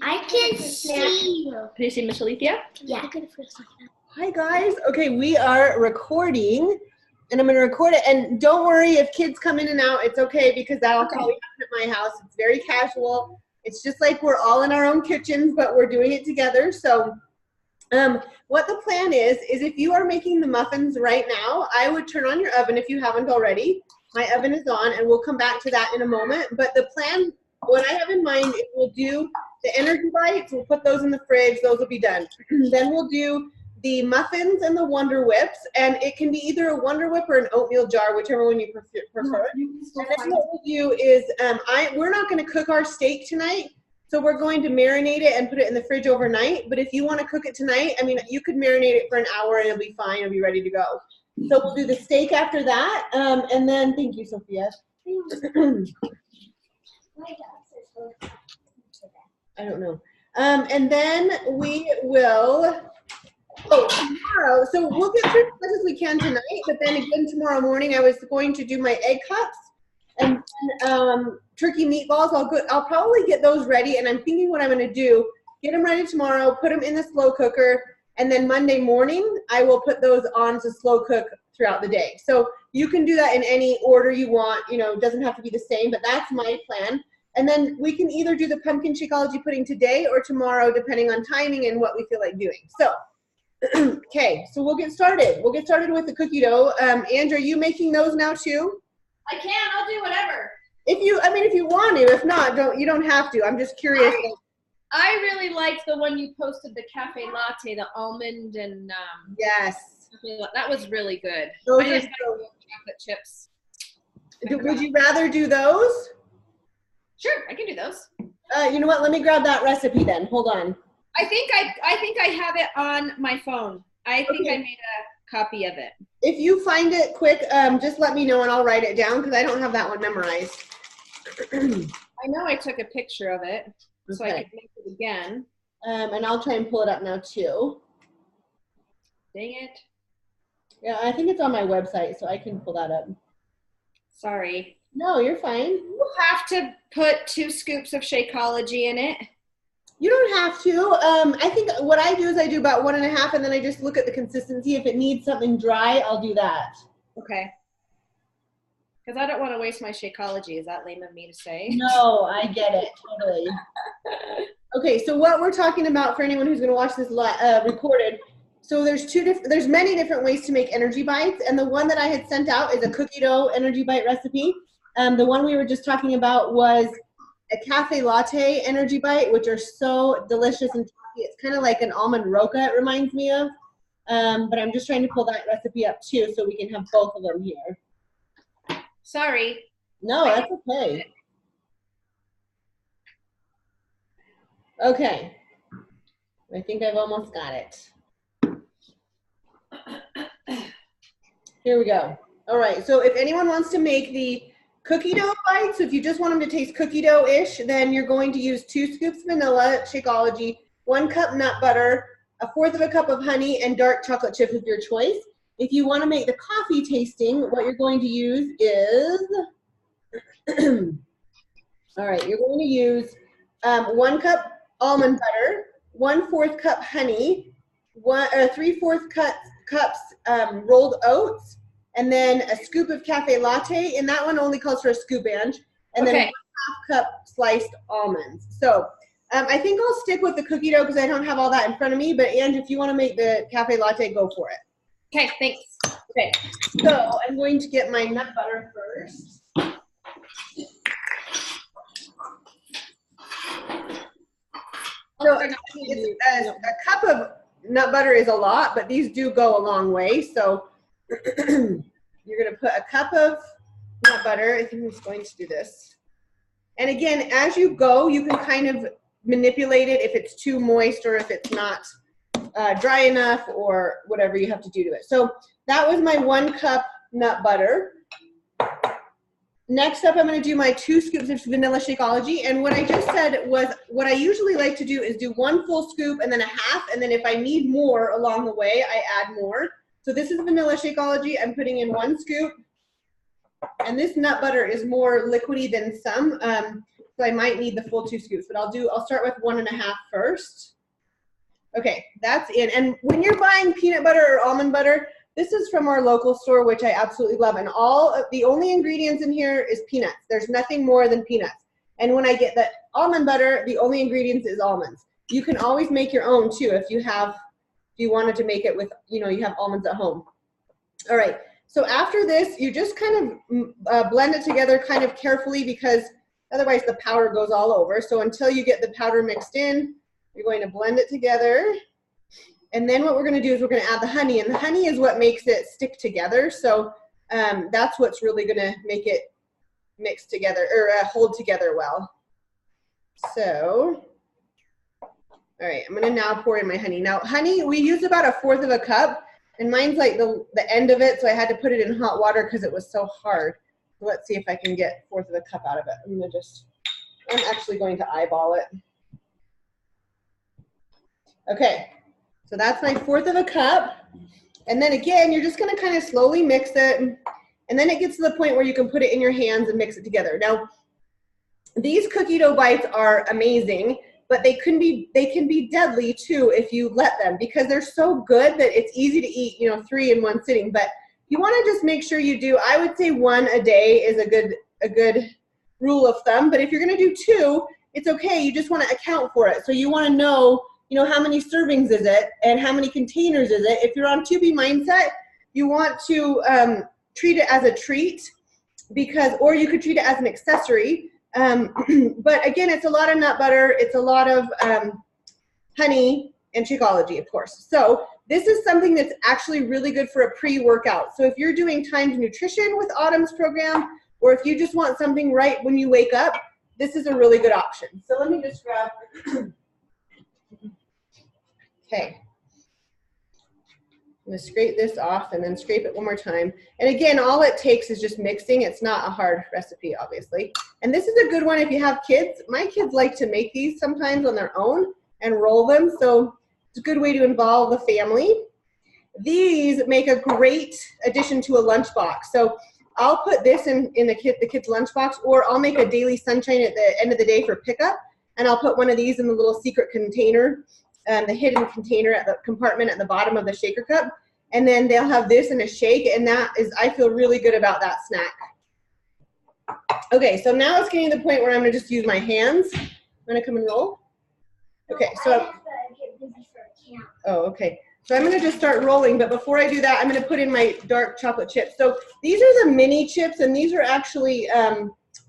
I can see you. Can you see Miss Alethea? Yeah. Hi guys. Okay, we are recording and I'm going to record it. And don't worry if kids come in and out, it's okay because that'll probably happen at my house. It's very casual. It's just like we're all in our own kitchens, but we're doing it together. So what the plan is if you are making the muffins right now, I would turn on your oven if you haven't already. My oven is on and we'll come back to that in a moment. But the plan, what I have in mind is we'll do the energy bites. We'll put those in the fridge. Those will be done. Then we'll do the muffins and the Wonder Whips. And it can be either a Wonder Whip or an oatmeal jar, whichever one you prefer. And then what we'll do is we're not going to cook our steak tonight. So we're going to marinate it and put it in the fridge overnight. But if you want to cook it tonight, I mean, you could marinate it for an hour and it'll be fine. It'll be ready to go. So we'll do the steak after that. And then, thank you, Sophia. I don't know. And then we will, tomorrow, so we'll get through as much as we can tonight, but then again tomorrow morning I was going to do my egg cups and turkey meatballs. I'll probably get those ready, and I'm thinking what I'm going to do, get them ready tomorrow, put them in the slow cooker, and then Monday morning I will put those on to slow cook throughout the day. So you can do that in any order you want, you know, it doesn't have to be the same, but that's my plan. And then we can either do the pumpkin Shakeology pudding today or tomorrow, depending on timing and what we feel like doing. So, okay, so we'll get started. We'll get started with the cookie dough. Andrew, are you making those now too? I can. I'll do whatever. If you want to. If not, you don't have to. I'm just curious. I really liked the one you posted, the cafe latte, the almond and yes, that was really good. Those I just are chocolate chips. Would you rather do those? Sure, I can do those. You know what? Let me grab that recipe then. Hold on. I think I have it on my phone. I think I made a copy of it. If you find it quick, just let me know and I'll write it down because I don't have that one memorized. I know I took a picture of it, so I can make it again. And I'll try and pull it up now too. Dang it. Yeah, I think it's on my website, so I can pull that up. Sorry. No, you're fine. You have to put 2 scoops of Shakeology in it. You don't have to. I think what I do is I do about 1.5, and then I just look at the consistency. If it needs something dry, I'll do that. Okay. Because I don't want to waste my Shakeology. Is that lame of me to say? No, I get it. Totally. Okay, so what we're talking about for anyone who's going to watch this recorded, so there's many different ways to make energy bites, and the one that I had sent out is a cookie dough energy bite recipe. The one we were just talking about was a cafe latte energy bite, which are so delicious and tasty. It's kind of like an almond roca, it reminds me of. But I'm just trying to pull that recipe up too so we can have both of them here. Sorry. No, that's okay. Okay. I think I've almost got it. Here we go. All right, so if anyone wants to make the cookie dough bites, so if you just want them to taste cookie dough-ish, then you're going to use 2 scoops vanilla Shakeology, 1 cup nut butter, 1/4 cup of honey, and dark chocolate chips of your choice. If you want to make the coffee tasting, what you're going to use is, all right, you're going to use 1 cup almond butter, 1/4 cup honey, 3/4 cups rolled oats, and then a scoop of cafe latte, and that one only calls for a scoop, Ange, and then 1/2 cup sliced almonds. So I think I'll stick with the cookie dough because I don't have all that in front of me, but Ange, if you want to make the cafe latte, go for it. Okay, thanks. Okay, so I'm going to get my nut butter first. So a cup of nut butter is a lot, but these do go a long way. So you're going to put a cup of nut butter. I think I'm just going to do this. And again, as you go, you can kind of manipulate it if it's too moist or if it's not dry enough or whatever you have to do to it. So that was my 1 cup nut butter. Next up, I'm going to do my 2 scoops of vanilla Shakeology. And what I just said was what I usually like to do is do 1 full scoop and then a half. And then if I need more along the way, I add more. So this is vanilla Shakeology. I'm putting in 1 scoop. And this nut butter is more liquidy than some. So I might need the full 2 scoops, but I'll start with 1.5 first. Okay, that's in. And when you're buying peanut butter or almond butter, this is from our local store, which I absolutely love. And the only ingredients in here is peanuts. There's nothing more than peanuts. And when I get the almond butter, the only ingredients is almonds. You can always make your own too if you wanted to make it with, you have almonds at home. All right, so after this, you just kind of blend it together kind of carefully because otherwise the powder goes all over. So until you get the powder mixed in, you're going to blend it together. And then what we're going to do is we're going to add the honey. And the honey is what makes it stick together. So that's what's really going to make it mix together or hold together well. So, all right, I'm going to now pour in my honey. Now, honey, we use about 1/4 cup. And mine's like the end of it, so I had to put it in hot water because it was so hard. So let's see if I can get 1/4 cup out of it. I'm actually going to eyeball it. Okay, so that's my 1/4 cup. And then again, you're just gonna kind of slowly mix it. And then it gets to the point where you can put it in your hands and mix it together. Now, these cookie dough bites are amazing, but they can be deadly too if you let them because they're so good that it's easy to eat, 3 in one sitting. But you want to just make sure you do, I would say 1 a day is a good rule of thumb. But if you're going to do 2, it's okay. You just want to account for it. So you want to know, how many servings is it and how many containers is it. If you're on 2B mindset, you want to treat it as a treat or you could treat it as an accessory. But again, it's a lot of nut butter, it's a lot of honey and Shakeology, of course. So this is something that's actually really good for a pre-workout. So if you're doing timed nutrition with Autumn's program, or if you just want something right when you wake up, this is a really good option. So let me just grab, okay. I'm gonna scrape this off and then scrape it one more time. And again, all it takes is just mixing. It's not a hard recipe, obviously. And this is a good one if you have kids. My kids like to make these sometimes on their own and roll them. So it's a good way to involve the family. These make a great addition to a lunchbox. So I'll put this in the kid's lunchbox, or I'll make a daily sunshine at the end of the day for pickup. And I'll put one of these in the little secret container, the hidden container at the compartment at the bottom of the shaker cup. And then they'll have this in a shake, and I feel really good about that snack. Okay, so now it's getting to the point where I'm gonna just use my hands. I'm gonna come and roll. Okay, so. Oh, okay. So I'm gonna just start rolling, but before I do that, I'm gonna put in my dark chocolate chips. So these are the mini chips, and these are actually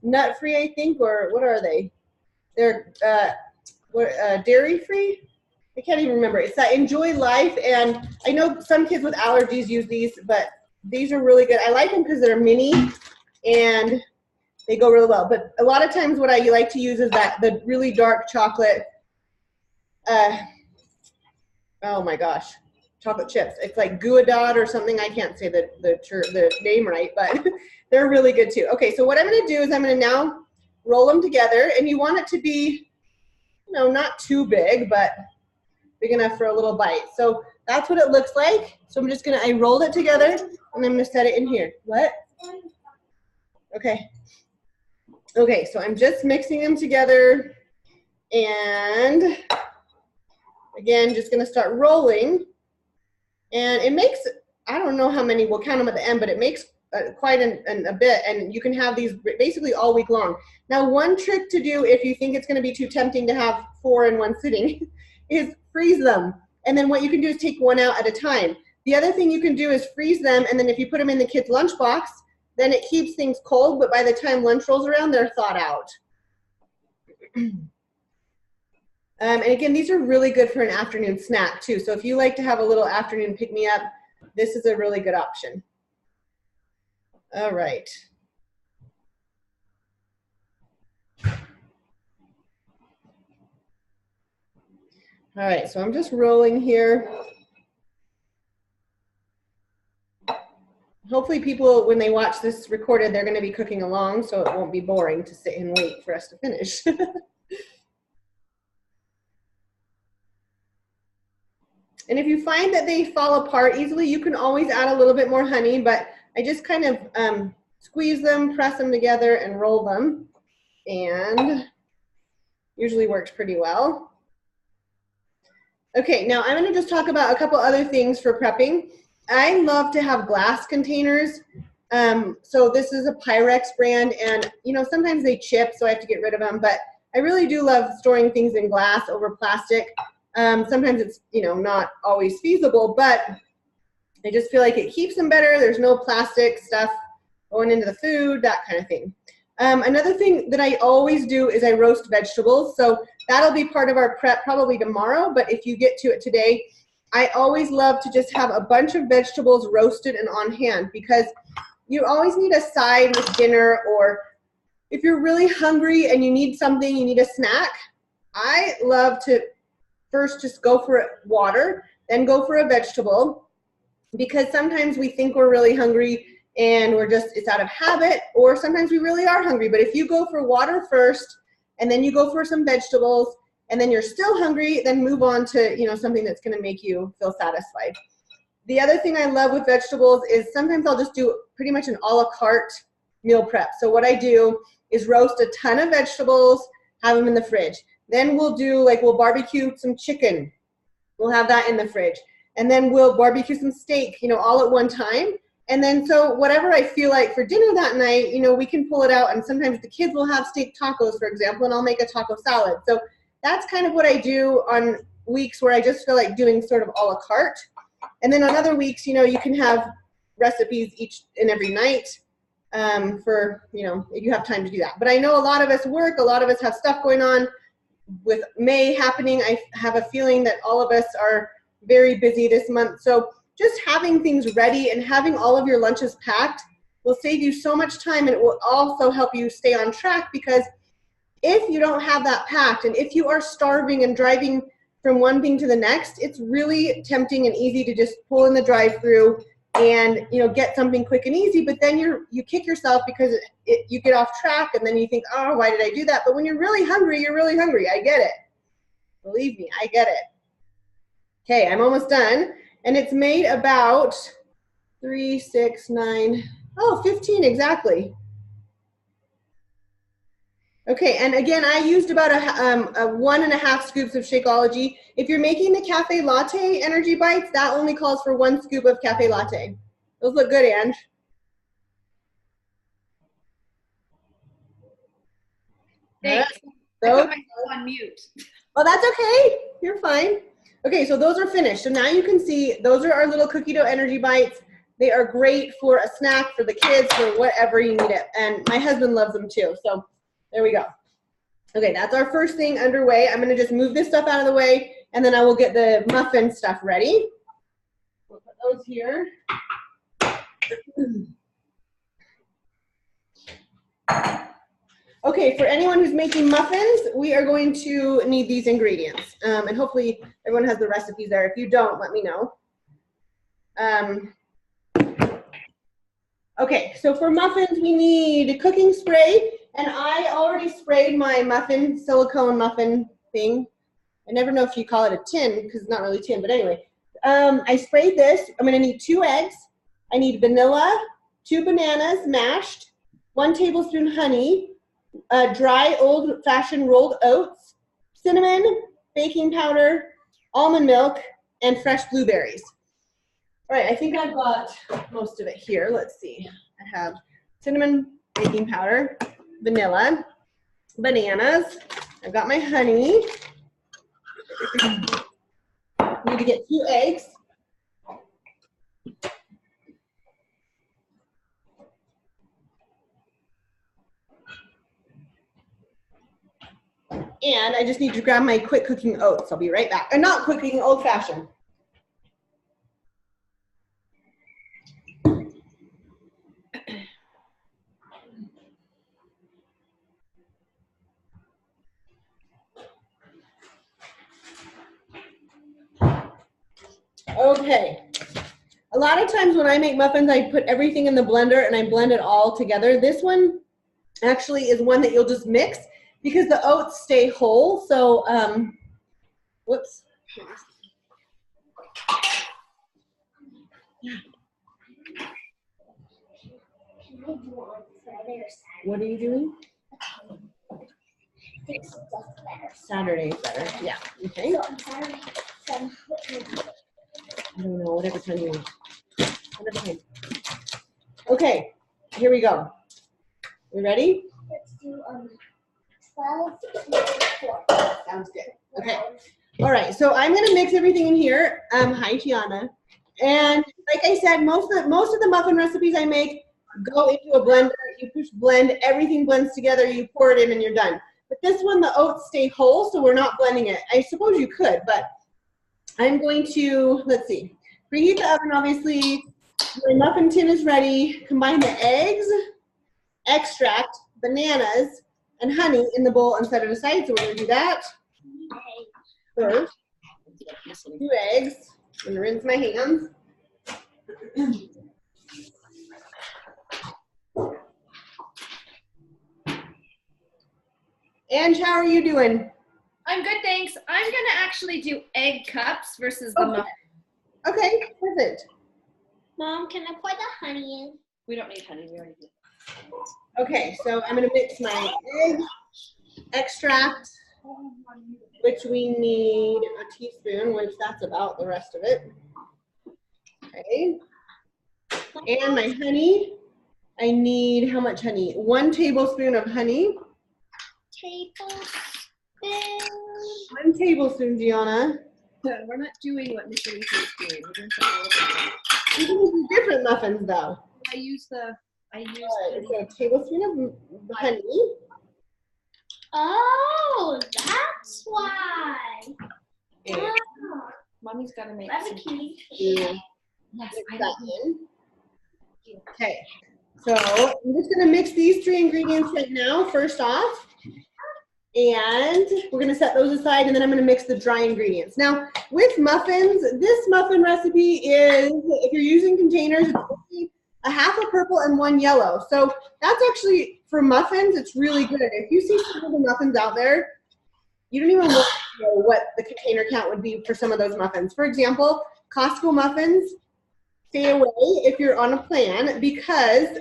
nut-free, I think, or what are they? They're dairy-free? I can't even remember. It's that Enjoy Life, and I know some kids with allergies use these, but these are really good. I like them because they're mini, and they go really well. But a lot of times what I like to use is the really dark chocolate, oh my gosh, chocolate chips. It's like Gouda or something. I can't say the name right, but they're really good too. Okay, so what I'm gonna do is I'm gonna now roll them together, and you want it to be, not too big, but big enough for a little bite. So that's what it looks like. So I'm just I rolled it together, and I'm gonna set it in here. What? Okay. Okay, so I'm just mixing them together, and again, just gonna start rolling. And it makes, I don't know how many, we'll count them at the end, but it makes quite a bit, and you can have these basically all week long. Now, one trick to do if you think it's gonna be too tempting to have 4 in one sitting is freeze them. And then what you can do is take one out at a time. The other thing you can do is freeze them, and then if you put them in the kid's lunchbox, then it keeps things cold, but by the time lunch rolls around, they're thawed out. And again, these are really good for an afternoon snack too. So if you like to have a little afternoon pick-me-up, this is a really good option. All right. All right, so I'm just rolling here. Hopefully people, when they watch this recorded, they're going to be cooking along, so it won't be boring to sit and wait for us to finish. And if you find that they fall apart easily, you can always add a little bit more honey, but I just kind of squeeze them, press them together, and roll them. And Usually works pretty well. Okay, now I'm going to just talk about a couple other things for prepping. I love to have glass containers. So this is a Pyrex brand, and you know, sometimes they chip, so I have to get rid of them, but I really do love storing things in glass over plastic. Sometimes it's, you know, not always feasible, but I just feel like it keeps them better. There's no plastic stuff going into the food, that kind of thing. Another thing that I always do is I roast vegetables. So that'll be part of our prep probably tomorrow, but if you get to it today, I always love to just have a bunch of vegetables roasted and on hand, because you always need a side with dinner, or if you're really hungry and you need something, you need a snack. I love to first just go for water, then go for a vegetable, because sometimes we think we're really hungry and it's out of habit, or sometimes we really are hungry. But if you go for water first and then you go for some vegetables and then you're still hungry, then move on to, you know, something that's going to make you feel satisfied. The other thing I love with vegetables is sometimes I'll just do pretty much an a la carte meal prep. So what I do is roast a ton of vegetables, have them in the fridge. Then we'll barbecue some chicken. We'll have that in the fridge. And then we'll barbecue some steak, you know, all at one time. And then so whatever I feel like for dinner that night, you know, we can pull it out. And sometimes the kids will have steak tacos, for example, and I'll make a taco salad. So that's kind of what I do on weeks where I just feel like doing sort of a la carte. And then on other weeks, you know, you can have recipes each and every night for, you know, if you have time to do that. But I know a lot of us work, a lot of us have stuff going on. With May happening, I have a feeling that all of us are very busy this month. So just having things ready and having all of your lunches packed will save you so much time, and it will also help you stay on track, because if you don't have that packed and if you are starving and driving from one thing to the next, it's really tempting and easy to just pull in the drive-through and, you know, get something quick and easy, but then you kick yourself because you get off track, and then you think, oh, why did I do that? But when you're really hungry, you're really hungry. I get it. Believe me, I get it. Okay, I'm almost done. And it's made about 3, 6, 9, 15 exactly. Okay, and again, I used about a 1.5 scoops of Shakeology. If you're making the cafe latte energy bites, that only calls for 1 scoop of cafe latte. Those look good, Ange. Thanks. Right. I put myself on mute. Oh, that's okay. You're fine. Okay, so those are finished. So now you can see those are our little cookie dough energy bites. They are great for a snack for the kids, for whatever you need it. And my husband loves them too. So there we go. Okay, that's our first thing underway. I'm gonna just move this stuff out of the way, and then I will get the muffin stuff ready. We'll put those here. Okay, for anyone who's making muffins, we are going to need these ingredients. And hopefully everyone has the recipes there. If you don't, let me know. Okay, so for muffins, we need cooking spray. And I already sprayed my muffin, silicone muffin thing. I never know if you call it a tin, because it's not really tin, but anyway. I sprayed this. I'm gonna need 2 eggs. I need vanilla, 2 bananas mashed, 1 tablespoon honey, dry old-fashioned rolled oats, cinnamon, baking powder, almond milk, and fresh blueberries. All right, I think I've got most of it here. Let's see. I have cinnamon, baking powder, vanilla, bananas. I've got my honey. Need to get 2 eggs. And I just need to grab my quick cooking oats. I'll be right back. Or not quick cooking, old fashioned. Okay. A lot of times when I make muffins, I put everything in the blender and I blend it all together. This one actually is one that you'll just mix because the oats stay whole. So, whoops. What are you doing? think so, that's better. Saturday is better. Yeah. Okay. So on Saturday, what time is it? I don't know. Whatever time you want. Whatever time. Okay. Here we go. We ready? Let's do 12, 4. Sounds good. Okay. All right. So I'm gonna mix everything in here. Hi, Tiana. And like I said, most of the muffin recipes I make go into a blender. You push blend, everything blends together. You pour it in, and you're done. But this one, the oats stay whole, so we're not blending it. I suppose you could, but I'm going to, let's see, preheat the oven, obviously. My muffin tin is ready. Combine the eggs, extract, bananas, and honey in the bowl and set it aside. So we're going to do that first. 2 eggs. I'm going to rinse my hands. Ange, how are you doing? I'm good, thanks. I'm gonna actually do egg cups versus the muffin. Okay, perfect. Mom, can I pour the honey in? We don't need honey, we already do. Okay, so I'm going to mix my egg extract, which we need a teaspoon, which that's about the rest of it. Okay. And my honey, I need how much honey? 1 tablespoon of honey. Tablespoon. 1 tablespoon, Gianna. We're not doing what Miss Elise is doing. We're doing something a little different. You can use different muffins, though. I use All right, so a tablespoon of honey. Oh, that's why. And Oh, Mommy's gotta make that's a some. key. Yes, mix I that know. in. Okay, so I'm just gonna mix these 3 ingredients right now, first off. And we're gonna set those aside, and then I'm gonna mix the dry ingredients. Now, with muffins, this muffin recipe is, if you're using containers, it's only a half a purple and 1 yellow. So that's actually, for muffins, it's really good. If you see some of the muffins out there, you don't even know what the container count would be for some of those muffins. For example, Costco muffins, stay away if you're on a plan, because,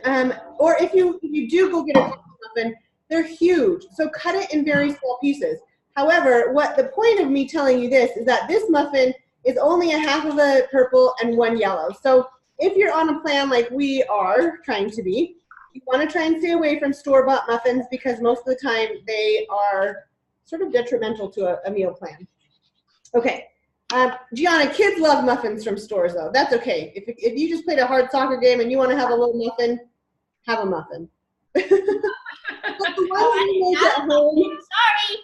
or if you do go get a Costco muffin, they're huge, so cut it in very small pieces. However, what the point of me telling you this is that this muffin is only a half of a purple and 1 yellow. So if you're on a plan like we are trying to be, you want to try and stay away from store-bought muffins because most of the time they are sort of detrimental to a meal plan. Okay, Gianna, kids love muffins from stores though. That's okay. If you just played a hard soccer game and you want to have a little muffin, have a muffin. But the ones we make at home, Sorry.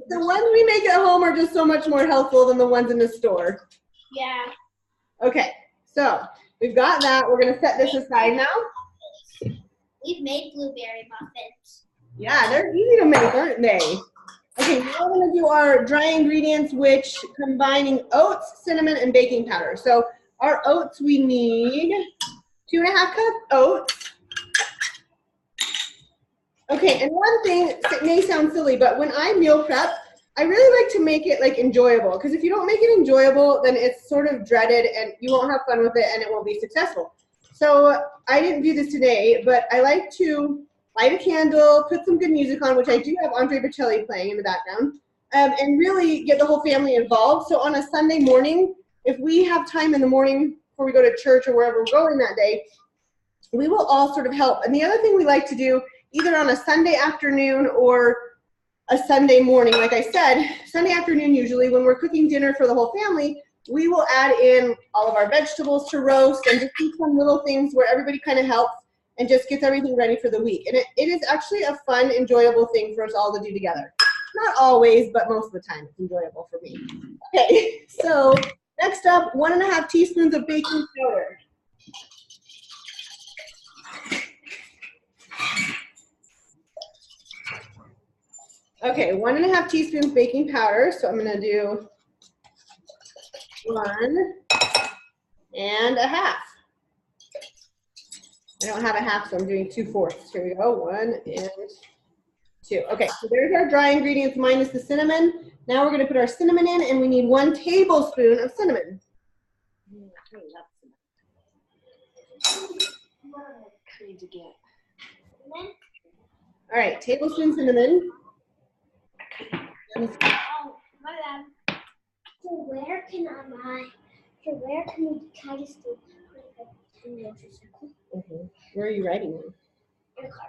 the ones we make at home are just so much more healthful than the ones in the store. Yeah. Okay, so we've got that. We're gonna set this aside now. We've made blueberry muffins. Yeah, they're easy to make, aren't they? Okay, now we're gonna do our dry ingredients, which combining oats, cinnamon, and baking powder. So our oats, we need 2.5 cups oats. Okay, and one thing, it may sound silly, but when I meal prep, I really like to make it like enjoyable, because if you don't make it enjoyable, then it's sort of dreaded and you won't have fun with it and it won't be successful. So I didn't do this today, but I like to light a candle, put some good music on, which I do have Andre Bocelli playing in the background, and really get the whole family involved. So on a Sunday morning, if we have time in the morning before we go to church or wherever we're going that day, we will all sort of help. And the other thing we like to do, either on a Sunday afternoon or a Sunday morning, like I said, Sunday afternoon usually, when we're cooking dinner for the whole family, we will add in all of our vegetables to roast and just do some little things where everybody kind of helps and just gets everything ready for the week. And it is actually a fun, enjoyable thing for us all to do together. Not always, but most of the time it's enjoyable for me. Okay, so next up, 1.5 teaspoons of baking powder. Okay, 1.5 teaspoons baking powder. So I'm gonna do 1.5. I don't have a half, so I'm doing 2/4. Here we go, 1 and 2. Okay, so there's our dry ingredients minus the cinnamon. Now we're gonna put our cinnamon in, and we need 1 tablespoon of cinnamon. Cream to get. All right, tablespoon cinnamon. Oh, my bad. So where can we try to still put a 10 circle? Okay. Where are you writing now? In the car.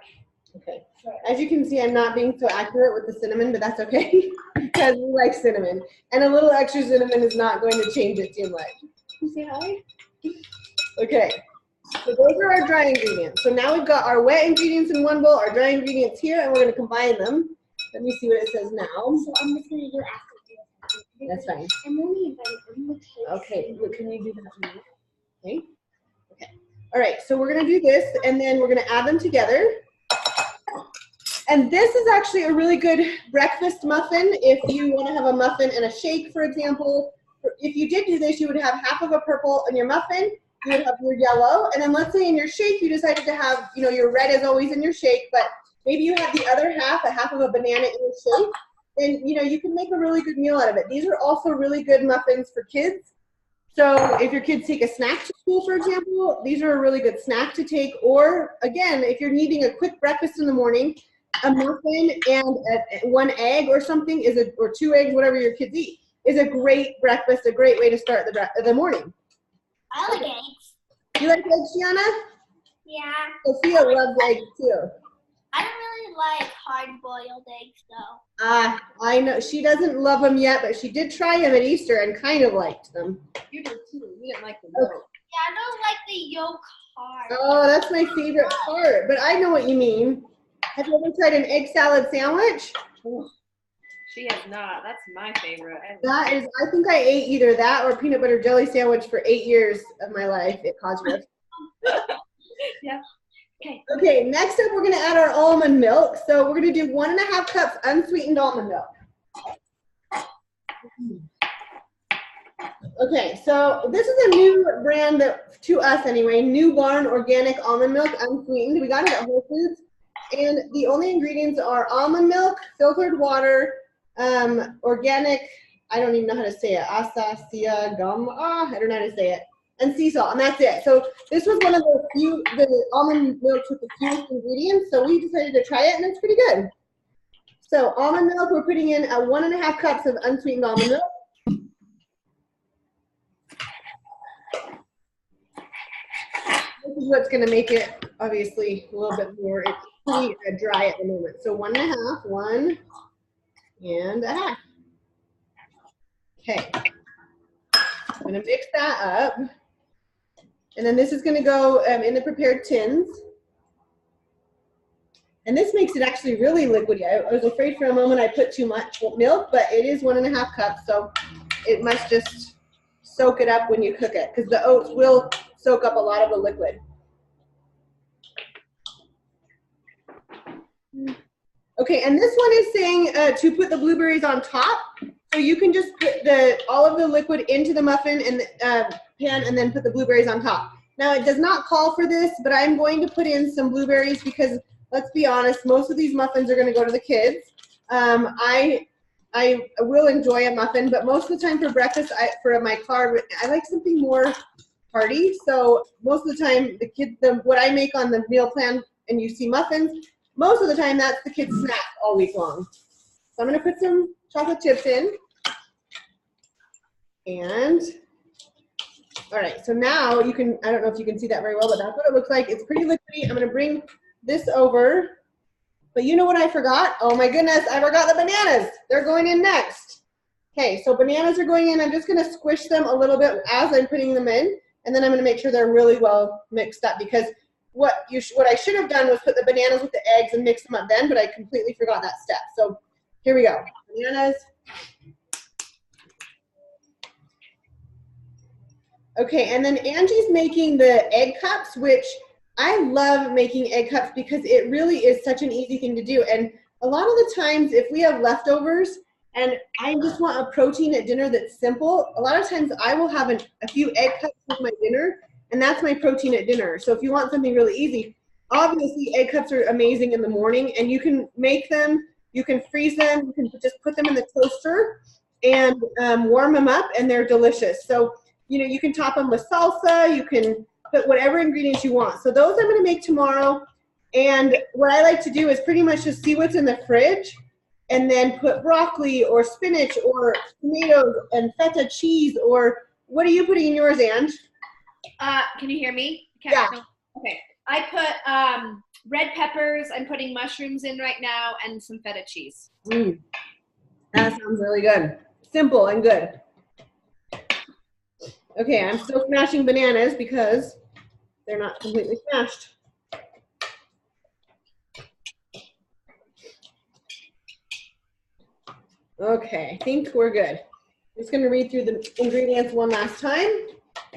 Okay. As you can see, I'm not being so accurate with the cinnamon, but that's okay because we like cinnamon. And a little extra cinnamon is not going to change it too much. You say hi? Okay. So those are our dry ingredients. So now we've got our wet ingredients in one bowl, our dry ingredients here, and we're going to combine them. Let me see what it says now. So I'm just going to do it after this. That's fine. I'm only inviting Okay. What can you do that now? Okay. Okay. All right. So we're going to do this, and then we're going to add them together. And this is actually a really good breakfast muffin if you want to have a muffin and a shake, for example. If you did do this, you would have half of a purple in your muffin, you would have your yellow, and then let's say in your shake you decided to have, you know, your red is always in your shake, but maybe you have the other half, a half of a banana in your shake, then, you know, you can make a really good meal out of it. These are also really good muffins for kids. So if your kids take a snack to school, for example, these are a really good snack to take. Or again, if you're needing a quick breakfast in the morning, a muffin and one egg or something or 2 eggs, whatever your kids eat, is a great breakfast, a great way to start the morning. I like eggs. You like eggs, Gianna? Yeah. Sophia loves eggs too. I don't really like hard-boiled eggs, though. I know. She doesn't love them yet, but she did try them at Easter and kind of liked them. You did too. You didn't like them. Okay. Yeah, I don't like the yolk hard. Oh, that's my favorite part, but I know what you mean. Have you ever tried an egg salad sandwich? She has not. That's my favorite. That is, I think I ate either that or peanut butter jelly sandwich for 8 years of my life at Cosgrove. Yeah. Okay. Okay, next up we're going to add our almond milk. So we're going to do 1.5 cups unsweetened almond milk. Okay, so this is a new brand that, to us anyway, New Barn Organic Almond Milk Unsweetened. We got it at Whole Foods. And the only ingredients are almond milk, filtered water, organic, I don't even know how to say it, asacia gum, I don't know how to say it, and sea salt, and that's it. So this was one of the almond milks with the fewest ingredients, so we decided to try it, and it's pretty good. So almond milk, we're putting in 1.5 cups of unsweetened almond milk. This is what's going to make it, obviously, a little bit more, it's pretty dry at the moment. So 1.5, 1.5. Okay. I'm going to mix that up. And then this is going to go in the prepared tins. And this makes it actually really liquidy. I was afraid for a moment I put too much milk, but it is 1.5 cups, so it must just soak it up when you cook it, because the oats will soak up a lot of the liquid. Okay, and this one is saying to put the blueberries on top. So you can just put all of the liquid into the muffin and pan and then put the blueberries on top. Now it does not call for this, but I'm going to put in some blueberries because let's be honest, most of these muffins are going to go to the kids. I will enjoy a muffin, but most of the time for breakfast, for my carb, I like something more hearty. So most of the time, what I make on the meal plan, and you see muffins, most of the time that's the kids' snack all week long. So I'm going to put some chocolate chips in. And, all right, so now you can, I don't know if you can see that very well, but that's what it looks like. It's pretty liquidy. I'm going to bring this over. But you know what I forgot? Oh my goodness, I forgot the bananas. They're going in next. Okay, so bananas are going in. I'm just going to squish them a little bit as I'm putting them in. And then I'm going to make sure they're really well mixed up, because what I should have done was put the bananas with the eggs and mix them up then, but I completely forgot that step. So here we go. Bananas. Okay, and then Angie's making the egg cups, which I love making egg cups because it really is such an easy thing to do. And a lot of the times if we have leftovers and I just want a protein at dinner that's simple, a lot of times I will have a few egg cups with my dinner, and that's my protein at dinner. So if you want something really easy, obviously egg cups are amazing in the morning, and you can make them, you can freeze them, you can just put them in the toaster and warm them up, and they're delicious. So, you know, you can top them with salsa, you can put whatever ingredients you want. So those I'm going to make tomorrow. And what I like to do is pretty much just see what's in the fridge and then put broccoli or spinach or tomatoes and feta cheese, or what are you putting in yours, Ange? Can you hear me? Yeah. Okay. I put red peppers. I'm putting mushrooms in right now and some feta cheese. That sounds really good. Simple and good. Okay, I'm still smashing bananas because they're not completely smashed. Okay, I think we're good. I'm just gonna read through the ingredients one last time.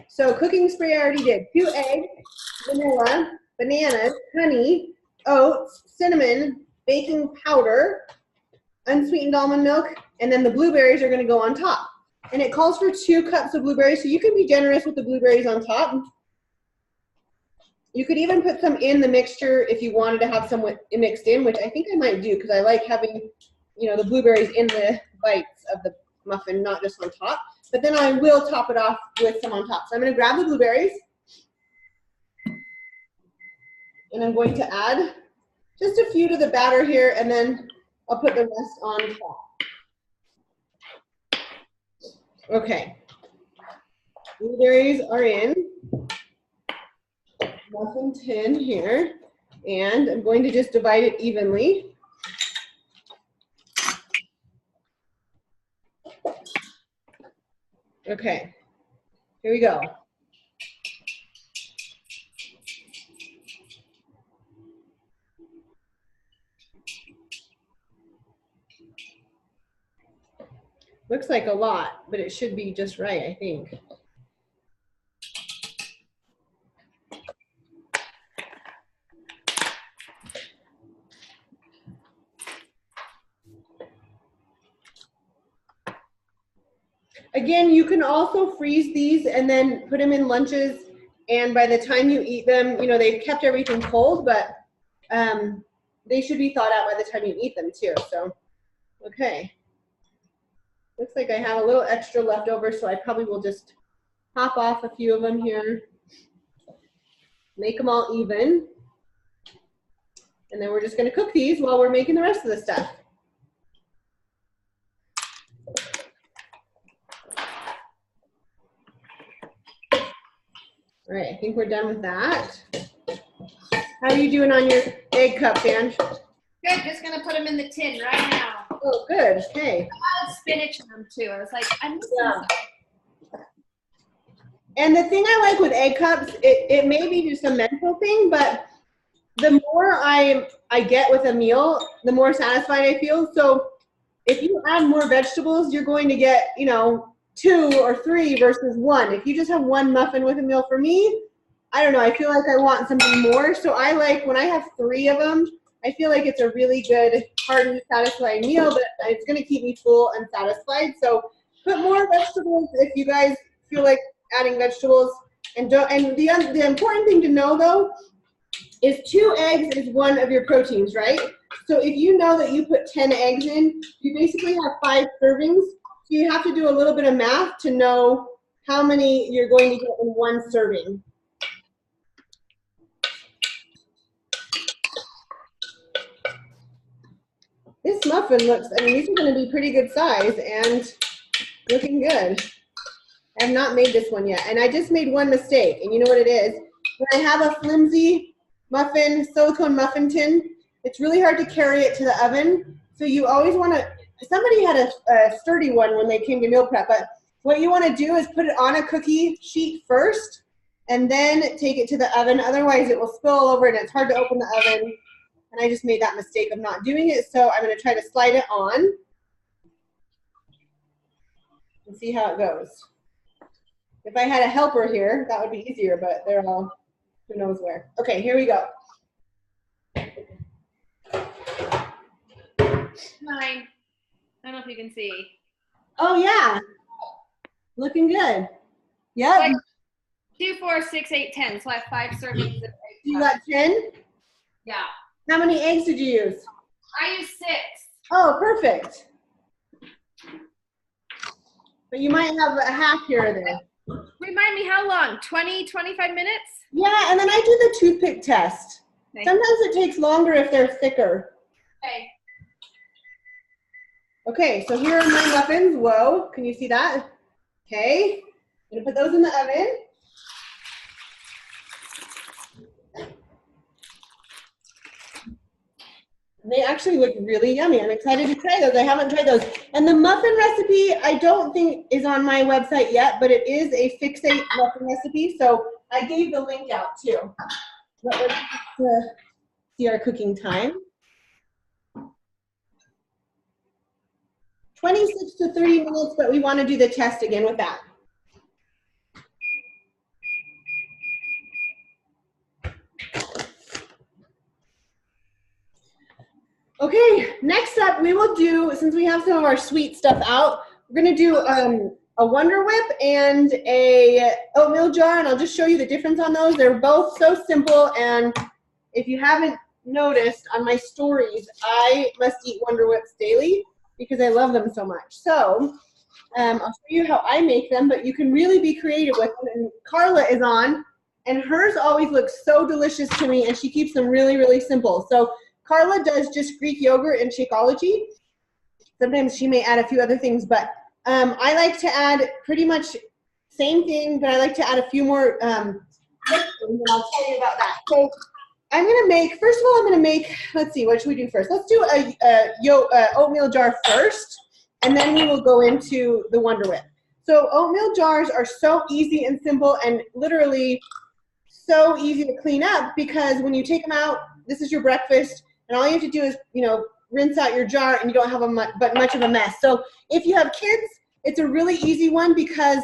So cooking spray I already did. 2 eggs, vanilla, bananas, honey, oats, cinnamon, baking powder, unsweetened almond milk, and then the blueberries are gonna go on top. And it calls for 2 cups of blueberries, so you can be generous with the blueberries on top. You could even put some in the mixture if you wanted to have some mixed in, which I think I might do because I like having, you know, the blueberries in the bites of the muffin, not just on top. But then I will top it off with some on top. So I'm going to grab the blueberries, and I'm going to add just a few to the batter here, and then I'll put the rest on top. Okay. Blueberries are in muffin tin here, and I'm going to just divide it evenly. Okay, here we go. Looks like a lot, but it should be just right, I think. Again, you can also freeze these and then put them in lunches, and by the time you eat them, you know, they've kept everything cold, but they should be thawed out by the time you eat them too. So, okay. Looks like I have a little extra left over, so I probably will just pop off a few of them here. Make them all even. And then we're just going to cook these while we're making the rest of the stuff. All right, I think we're done with that. How are you doing on your egg cups, Ange? Good, just gonna put them in the tin right now. Oh, good, okay. I added spinach in them too. I was like, I'm missing something. And the thing I like with egg cups, it may be just a mental thing, but the more I get with a meal, the more satisfied I feel. So if you add more vegetables, you're going to get, you know, 2 or 3 versus 1. If you just have 1 muffin with a meal, for me, I don't know, I feel like I want something more. So I like, when I have 3 of them, I feel like it's a really good, hearty, satisfying meal, but it's going to keep me full and satisfied. So put more vegetables if you guys feel like adding vegetables. And the important thing to know, though, is 2 eggs is 1 of your proteins, right? So if you know that you put 10 eggs in, you basically have 5 servings. So you have to do a little bit of math to know how many you're going to get in 1 serving. This muffin looks, I mean, these are going to be pretty good size and looking good. I have not made this one yet, and I just made 1 mistake, and you know what it is? When I have a flimsy muffin, silicone muffin tin, it's really hard to carry it to the oven, so you always want to, somebody had a sturdy one when they came to meal prep, but what you want to do is put it on a cookie sheet first, and then take it to the oven, otherwise it will spill all over and it's hard to open the oven, and I just made that mistake of not doing it, so I'm going to try to slide it on and see how it goes. If I had a helper here, that would be easier, but they're all who knows where. Okay, here we go. Mine. I don't know if you can see. Oh yeah, looking good. Yep. Like 2, 4, 6, 8, 10. So I have 5 servings of egg. You got 10? Yeah. How many eggs did you use? I used 6. Oh, perfect. But you might have a half here or there. Remind me how long? 20, 25 minutes? Yeah, and then I do the toothpick test. Okay. Sometimes it takes longer if they're thicker. Okay. Okay, so here are my muffins. Whoa, can you see that? Okay, I'm gonna put those in the oven. They actually look really yummy. I'm excited to try those. I haven't tried those. And the muffin recipe, I don't think is on my website yet, but it is a fix-ate muffin recipe. So I gave the link out too. But let's see our cooking time. 26 to 30 minutes, but we want to do the test again with that. Okay, next up we will do, since we have some of our sweet stuff out, we're gonna do a Wonder Whip and a oatmeal jar, and I'll just show you the difference on those. They're both so simple, and if you haven't noticed on my stories, I must eat Wonder Whips daily because I love them so much. So I'll show you how I make them, but you can really be creative with them. And Carla is on, and hers always looks so delicious to me, and she keeps them really, really simple. So Carla does just Greek yogurt and Shakeology. Sometimes she may add a few other things, but I like to add pretty much same thing, but I like to add a few more things, and I'll tell you about that. So I'm gonna make, first of all, I'm gonna make, let's see, what should we do first? Let's do a oatmeal jar first, and then we will go into the Wonder Whip. So oatmeal jars are so easy and simple, and literally so easy to clean up, because when you take them out, this is your breakfast, and all you have to do is, you know, rinse out your jar, and you don't have much of a mess. So if you have kids, it's a really easy one, because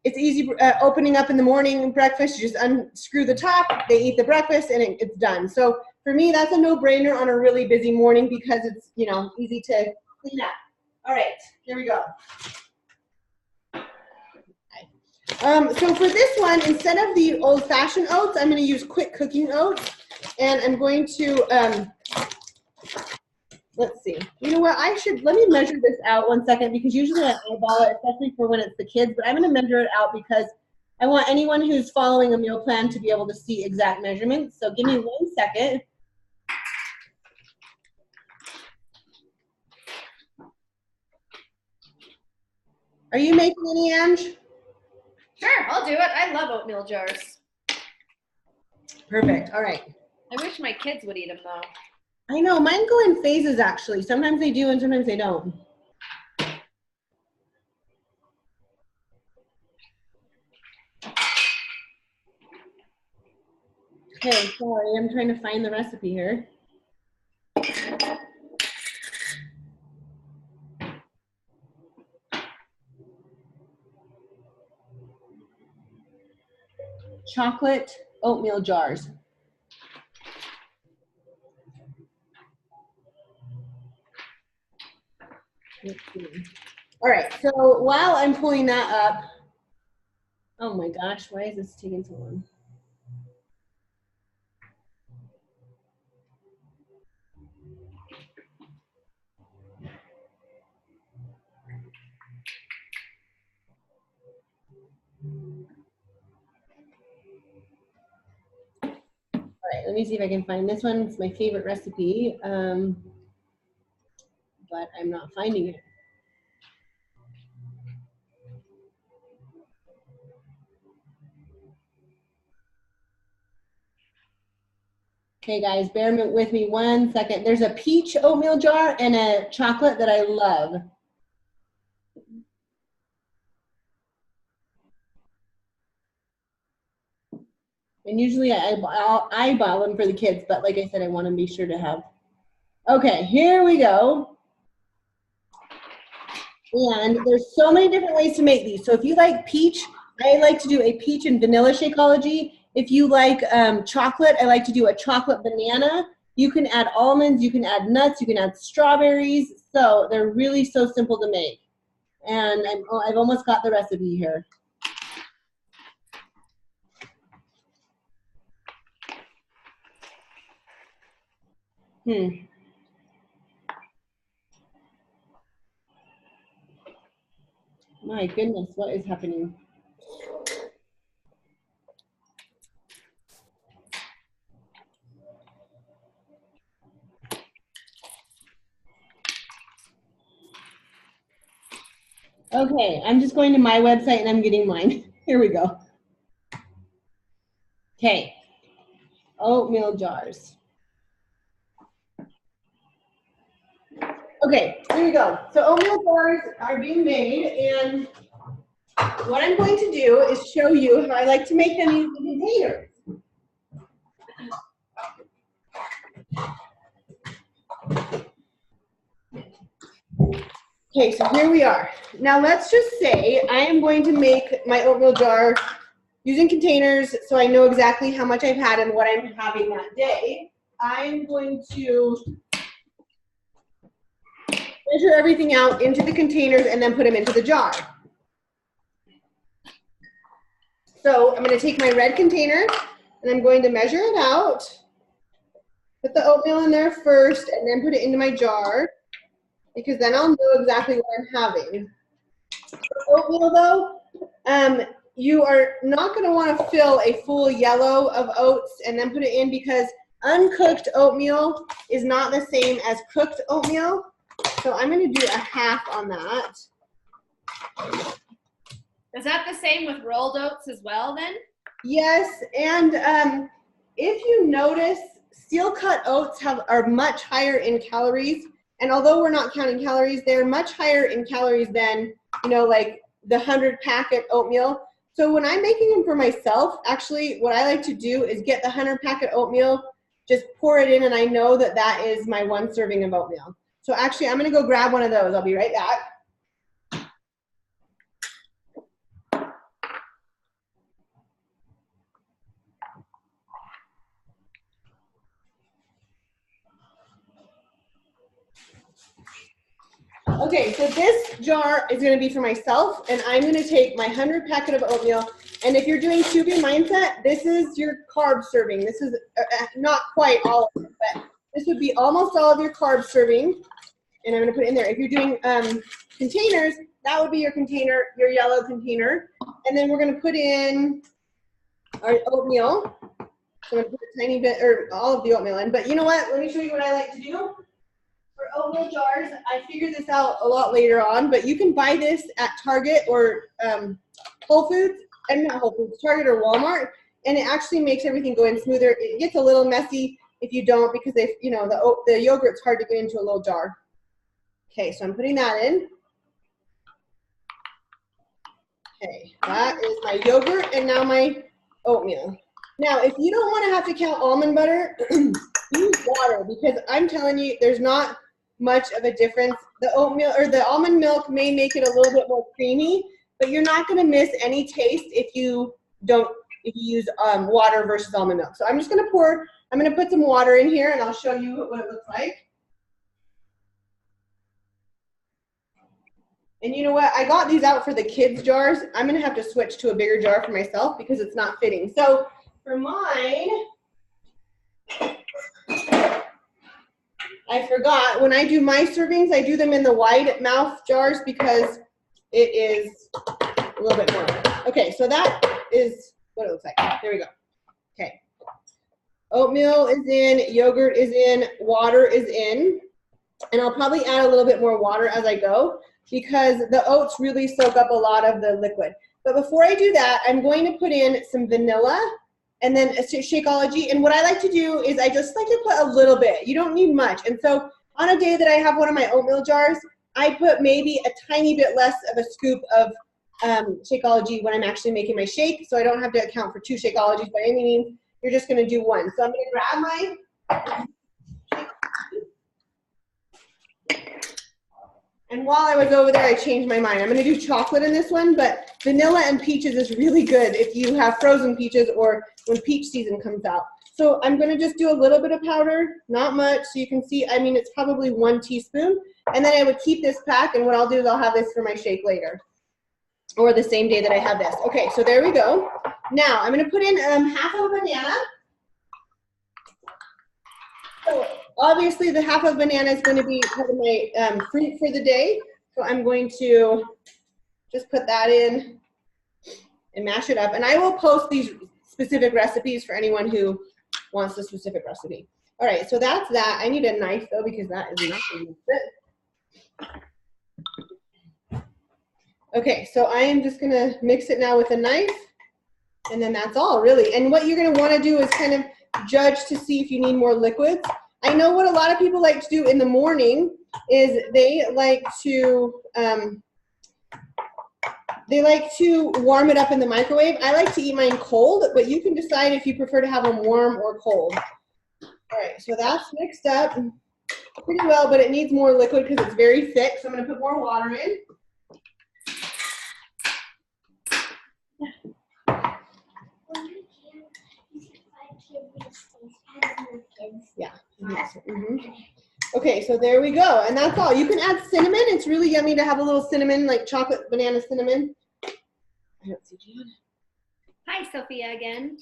it's easy opening up in the morning breakfast. You just unscrew the top, they eat the breakfast, and it's done. So for me, that's a no-brainer on a really busy morning, because it's, you know, easy to clean up. All right, here we go. So for this one, instead of the old-fashioned oats, I'm going to use quick cooking oats, and I'm going to, let's see. You know what? Let me measure this out 1 second, because usually I eyeball it, especially for when it's the kids, but I'm going to measure it out because I want anyone who's following a meal plan to be able to see exact measurements. So give me 1 second. Are you making any, Ange? Sure, I'll do it. I love oatmeal jars. Perfect. All right. I wish my kids would eat them though. I know. Mine go in phases, actually. Sometimes they do and sometimes they don't. Okay, sorry. I'm trying to find the recipe here. Chocolate oatmeal jars. Let's see. All right, so while I'm pulling that up, oh my gosh, why is this taking so long? All right, let me see if I can find this one. It's my favorite recipe, but I'm not finding it. Okay, guys, bear with me 1 second. There's a peach oatmeal jar and a chocolate that I love. And usually I'll eyeball them for the kids, but like I said, I want to be sure to have. Okay, here we go. And there's so many different ways to make these. So if you like peach, I like to do a peach and vanilla Shakeology. If you like chocolate, I like to do a chocolate banana. You can add almonds, you can add nuts, you can add strawberries. So they're really so simple to make. And I've almost got the recipe here. My goodness, what is happening? Okay, I'm just going to my website and I'm getting mine. Here we go. Okay, oatmeal jars. Okay, here we go. So oatmeal jars are being made, and what I'm going to do is show you how I like to make them using containers. Okay, so here we are. Now let's just say I am going to make my oatmeal jar using containers so I know exactly how much I've had and what I'm having that day. I'm going to measure everything out into the containers and then put them into the jar. So I'm going to take my red container and I'm going to measure it out, put the oatmeal in there first, and then put it into my jar, because then I'll know exactly what I'm having. For oatmeal though, you are not going to want to fill a full yellow of oats and then put it in, because uncooked oatmeal is not the same as cooked oatmeal. So I'm going to do a half on that. Is that the same with rolled oats as well then? Yes, and if you notice, steel cut oats are much higher in calories, and although we're not counting calories, they're much higher in calories than, you know, like the 100 packet oatmeal. So when I'm making them for myself, actually what I like to do is get the 100 packet oatmeal, just pour it in, and I know that that is my 1 serving of oatmeal. So actually I'm going to go grab one of those. I'll be right back. Okay, so this jar is going to be for myself, and I'm going to take my 100 packet of oatmeal, and if you're doing to be mindset, this is your carb serving. This is not quite all of it, but this would be almost all of your carb serving, and I'm going to put it in there. If you're doing containers, that would be your container, your yellow container, and then we're going to put in our oatmeal. So I'm going to put a tiny bit, or all of the oatmeal in, but you know what? Let me show you what I like to do. For oatmeal jars, I figured this out a lot later on, but you can buy this at Target or Whole Foods, and not Whole Foods, Target or Walmart, and it actually makes everything go in smoother. It gets a little messy if you don't, because they, you know, the yogurt's hard to get into a little jar. Okay, so I'm putting that in. Okay, that is my yogurt, and now my oatmeal. Now, if you don't want to have to count almond butter, use water, because I'm telling you, there's not much of a difference. The oatmeal or the almond milk may make it a little bit more creamy, but you're not going to miss any taste if you use water versus almond milk. So I'm just going to put some water in here, and I'll show you what it looks like. And you know what? I got these out for the kids' jars. I'm going to have to switch to a bigger jar for myself because it's not fitting. So for mine, I forgot, when I do my servings, I do them in the wide mouth jars because it is a little bit more. Okay, so that is what it looks like. There we go. Okay. Oatmeal is in, yogurt is in, water is in, and I'll probably add a little bit more water as I go because the oats really soak up a lot of the liquid. But before I do that, I'm going to put in some vanilla and then a Shakeology. And what I like to do is I just like to put a little bit. You don't need much. And so on a day that I have one of my oatmeal jars, I put maybe a tiny bit less of a scoop of Shakeology when I'm actually making my shake, so I don't have to account for 2 Shakeologies by any means. You're just going to do 1. So I'm going to grab my And while I was over there, I changed my mind. I'm going to do chocolate in this one, but vanilla and peaches is really good if you have frozen peaches or when peach season comes out. So I'm going to just do a little bit of powder, not much, so you can see, I mean, it's probably 1 teaspoon. And then I would keep this pack, and what I'll do is I'll have this for my shake later or the same day that I have this. Okay, so there we go. Now I'm going to put in half of a banana. So obviously the half of banana is going to be part of my fruit for the day. So I'm going to just put that in and mash it up. And I will post these specific recipes for anyone who wants the specific recipe. All right, so that's that. I need a knife though because that is not going to fit. Okay, so I am just gonna mix it now with a knife, and then that's all really. And what you're gonna wanna do is kind of judge to see if you need more liquids. I know what a lot of people like to do in the morning is they like to warm it up in the microwave. I like to eat mine cold, but you can decide if you prefer to have them warm or cold. All right, so that's mixed up pretty well, but it needs more liquid because it's very thick, so I'm gonna put more water in. Yeah. Mm-hmm. Okay, so there we go, and that's all. You can add cinnamon. It's really yummy to have a little cinnamon, like chocolate banana cinnamon. I don't see Jan. Hi, Sophia again.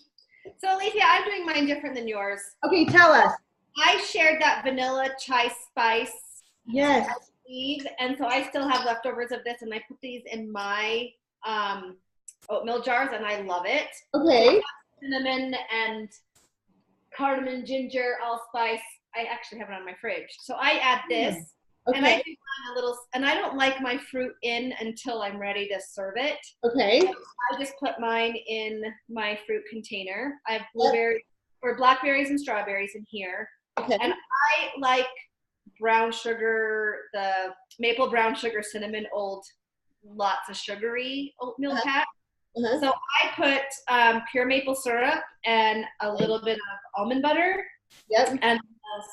So, Alicia, I'm doing mine different than yours. Okay, tell us. I shared that vanilla chai spice. Yes. And so I still have leftovers of this, and I put these in my oatmeal jars, and I love it. Okay. Cinnamon and cardamom, ginger, allspice. I actually have it on my fridge. So I add this, and I do mine a little, and I don't like my fruit in until I'm ready to serve it. Okay. So I just put mine in my fruit container. I have blueberries or blackberries and strawberries in here. Okay. And I like brown sugar, the maple brown sugar cinnamon old, lots of sugary oatmeal pack. So I put pure maple syrup and a little bit of almond butter and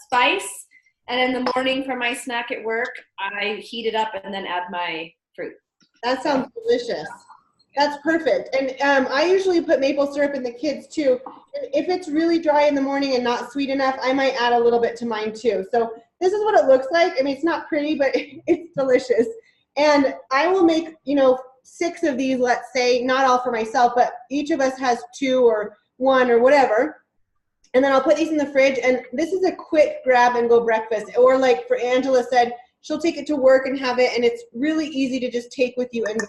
spice. And in the morning for my snack at work, I heat it up and then add my fruit. That sounds delicious. That's perfect. And I usually put maple syrup in the kids too. If it's really dry in the morning and not sweet enough, I might add a little bit to mine too. So this is what it looks like. I mean, it's not pretty, but it's delicious. And I will make, 6 of these, let's say, not all for myself, but each of us has 2 or 1 or whatever. And then I'll put these in the fridge, and this is a quick grab and go breakfast. Or like for Angela said, she'll take it to work and have it, and it's really easy to just take with you and go.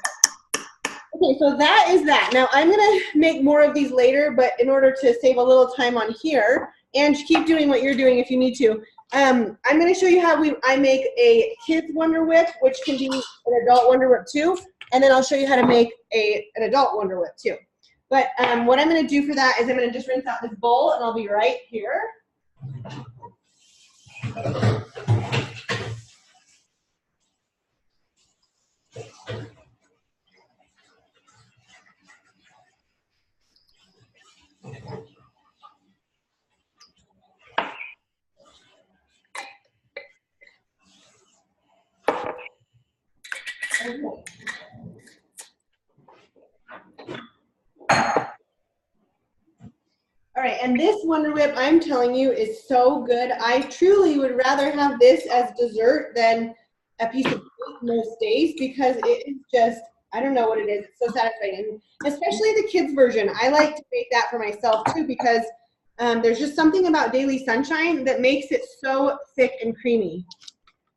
Okay, so that is that. Now I'm gonna make more of these later, but in order to save a little time on here, and keep doing what you're doing if you need to, I'm gonna show you how I make a kids Wonder Whip, which can be an adult Wonder Whip too, and then I'll show you how to make an adult Wonder Whip too. But what I'm gonna do for that is I'm gonna just rinse out this bowl, and I'll be right here. All right, and this Wonder Whip, I'm telling you, is so good. I truly would rather have this as dessert than a piece of cake most days, because it is just, I don't know what it is. It's so satisfying, and especially the kids version. I like to make that for myself too, because there's just something about Daily Sunshine that makes it so thick and creamy.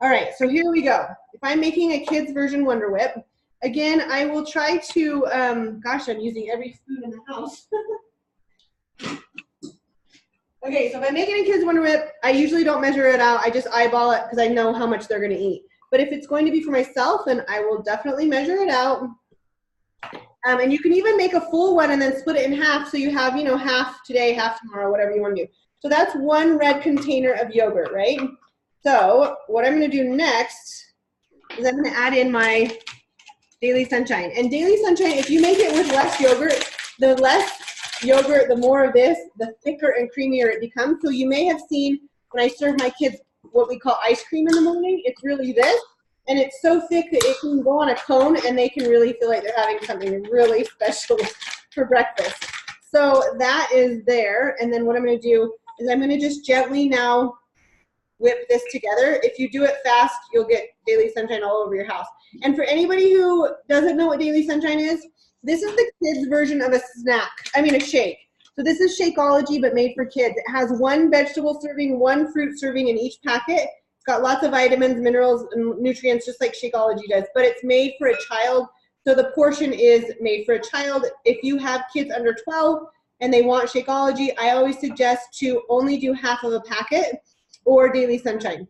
All right, so here we go. If I'm making a kids version Wonder Whip, again, I will try to, gosh, I'm using every spoon in the house. Okay, so if I'm making a kids Wonder Whip, I usually don't measure it out. I just eyeball it because I know how much they're going to eat. But if it's going to be for myself, then I will definitely measure it out. And you can even make a full one and then split it in half, so you have, half today, half tomorrow, whatever you want to do. So that's 1 red container of yogurt, right? So what I'm going to do next is I'm going to add in my Daily Sunshine. And Daily Sunshine, if you make it with less yogurt, the less yogurt, the more of this, the thicker and creamier it becomes. So you may have seen when I serve my kids what we call ice cream in the morning. It's really this, and it's so thick that it can go on a cone, and they can really feel like they're having something really special for breakfast. So that is there, and then what I'm going to do is I'm going to just gently now whip this together. If you do it fast, you'll get Daily Sunshine all over your house. And for anybody who doesn't know what Daily Sunshine is, this is the kids' version of a shake. So this is Shakeology, but made for kids. It has 1 vegetable serving, 1 fruit serving in each packet. It's got lots of vitamins, minerals, and nutrients, just like Shakeology does. But it's made for a child, so the portion is made for a child. If you have kids under 12 and they want Shakeology, I always suggest to only do half of a packet or Daily Sunshine.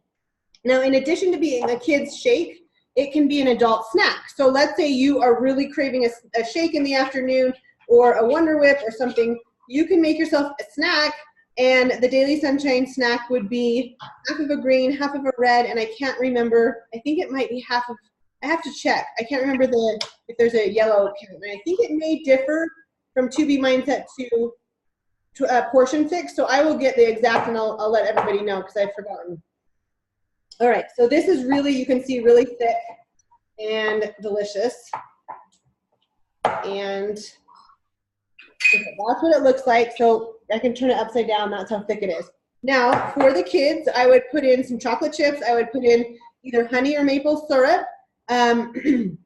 Now, in addition to being a kid's shake, it can be an adult snack. So let's say you are really craving a shake in the afternoon or a Wonder Whip or something. You can make yourself a snack, and the Daily Sunshine snack would be half of a green, half of a red, and I can't remember. I think it might be half of, I have to check. I can't remember if there's a yellow count. And I think it may differ from 2B Mindset to Portion Fix. So I will get the exact, and I'll let everybody know because I've forgotten. All right, so this is really, you can see, really thick and delicious. And okay, that's what it looks like. So I can turn it upside down. That's how thick it is. Now, for the kids, I would put in some chocolate chips. I would put in either honey or maple syrup. You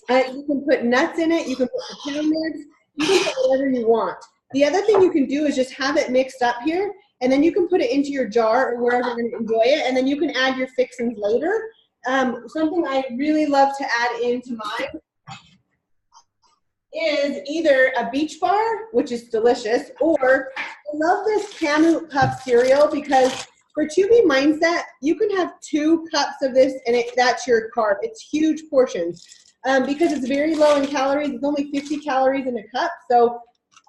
can put nuts in it. You can put potato nibs. You can put whatever you want. The other thing you can do is just have it mixed up here, and then you can put it into your jar or wherever you're going to enjoy it, and then you can add your fixings later. Something I really love to add into mine is either a Beach Bar, which is delicious, or I love this Kamut Puff cereal because for 2B Mindset, you can have 2 cups of this and that's your carb. It's huge portions because it's very low in calories. It's only 50 calories in a cup, so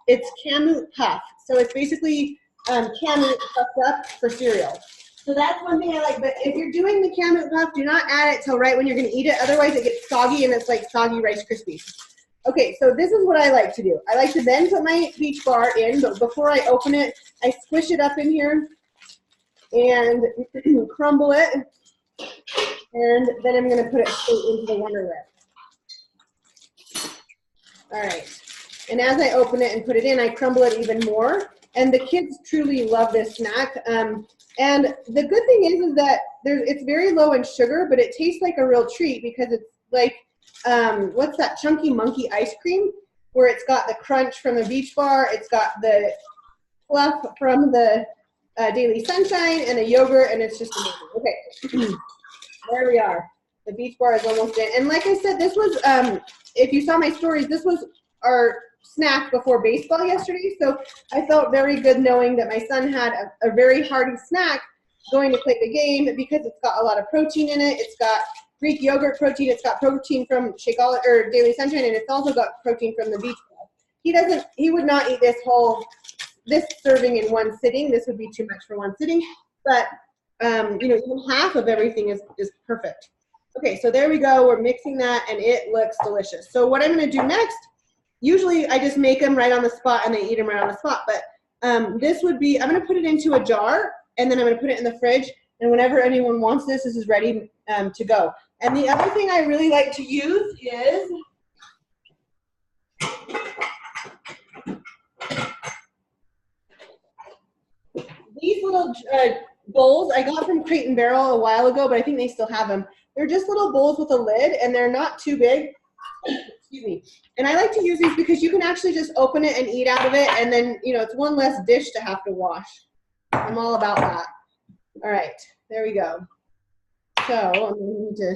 it's Kamut Puff. So it's basically Kamut puffed up for cereal. So that's one thing I like, but if you're doing the Kamut Puff, do not add it till right when you're gonna eat it, otherwise it gets soggy and it's like soggy Rice Krispies. Okay, so this is what I like to do. I like to then put my Beach Bar in, but before I open it, I squish it up in here and crumble it, and then I'm gonna put it straight into the Wonder Whip. All right, and as I open it and put it in, I crumble it even more, and the kids truly love this snack. And the good thing is that it's very low in sugar, but it tastes like a real treat because it's like, what's that Chunky Monkey ice cream, where it's got the crunch from the Beach Bar, it's got the fluff from the Daily Sunshine and a yogurt, and it's just amazing. Okay, there we are. The Beach Bar is almost in. And like I said, this was, if you saw my stories, this was our snack before baseball yesterday, so I felt very good knowing that my son had a very hearty snack going to play the game because it's got a lot of protein in it. It's got Greek yogurt protein, it's got protein from Shakeology or Daily Sunshine, and it's also got protein from the Beach Bar. He would not eat this serving in one sitting. This would be too much for one sitting, but you know, even half of everything is perfect. Okay, so there we go. We're mixing that, and it looks delicious. So what I'm going to do next, usually I just make them right on the spot, and they eat them right on the spot, but this would be, I'm going to put it into a jar, and then I'm going to put it in the fridge, and whenever anyone wants this is ready to go. And the other thing I really like to use is these little bowls I got from Crate and Barrel a while ago, but I think they still have them. They're just little bowls with a lid, and they're not too big. Excuse me. And I like to use these because you can actually just open it and eat out of it, and then, you know, it's one less dish to have to wash. I'm all about that. All right, there we go. So I'm going to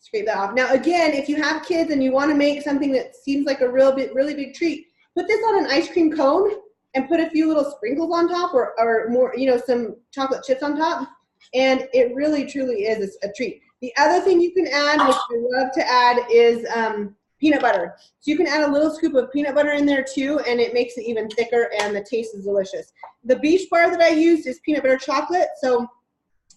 scrape that off. Now, again, if you have kids and you want to make something that seems like a really big treat, put this on an ice cream cone and put a few little sprinkles on top, or more, you know, some chocolate chips on top, and it really truly is a treat. The other thing you can add, which I love to add, is peanut butter. So you can add a little scoop of peanut butter in there too, and it makes it even thicker, and the taste is delicious. The Beach Bar that I used is peanut butter chocolate, so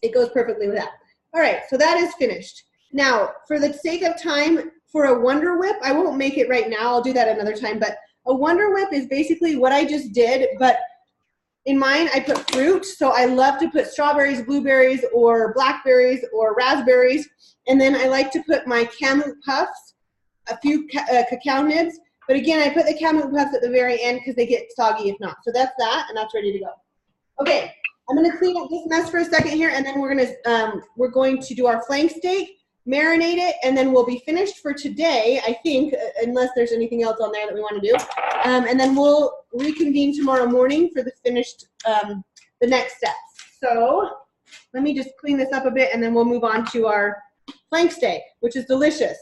it goes perfectly with that. All right, so that is finished. Now, for the sake of time, for a Wonder Whip, I won't make it right now. I'll do that another time, but a Wonder Whip is basically what I just did, but in mine, I put fruit. So I love to put strawberries, blueberries, or blackberries, or raspberries. And then I like to put my Kamut Puffs, a few cacao nibs. But again, I put the Kamut Puffs at the very end because they get soggy if not. So that's that, and that's ready to go. Okay, I'm gonna clean up this mess for a second here, and then we're going to do our flank steak, marinate it, and then we'll be finished for today, I think, unless there's anything else on there that we want to do. And then we'll reconvene tomorrow morning for the finished, the next steps. So let me just clean this up a bit, and then we'll move on to our flank steak, which is delicious.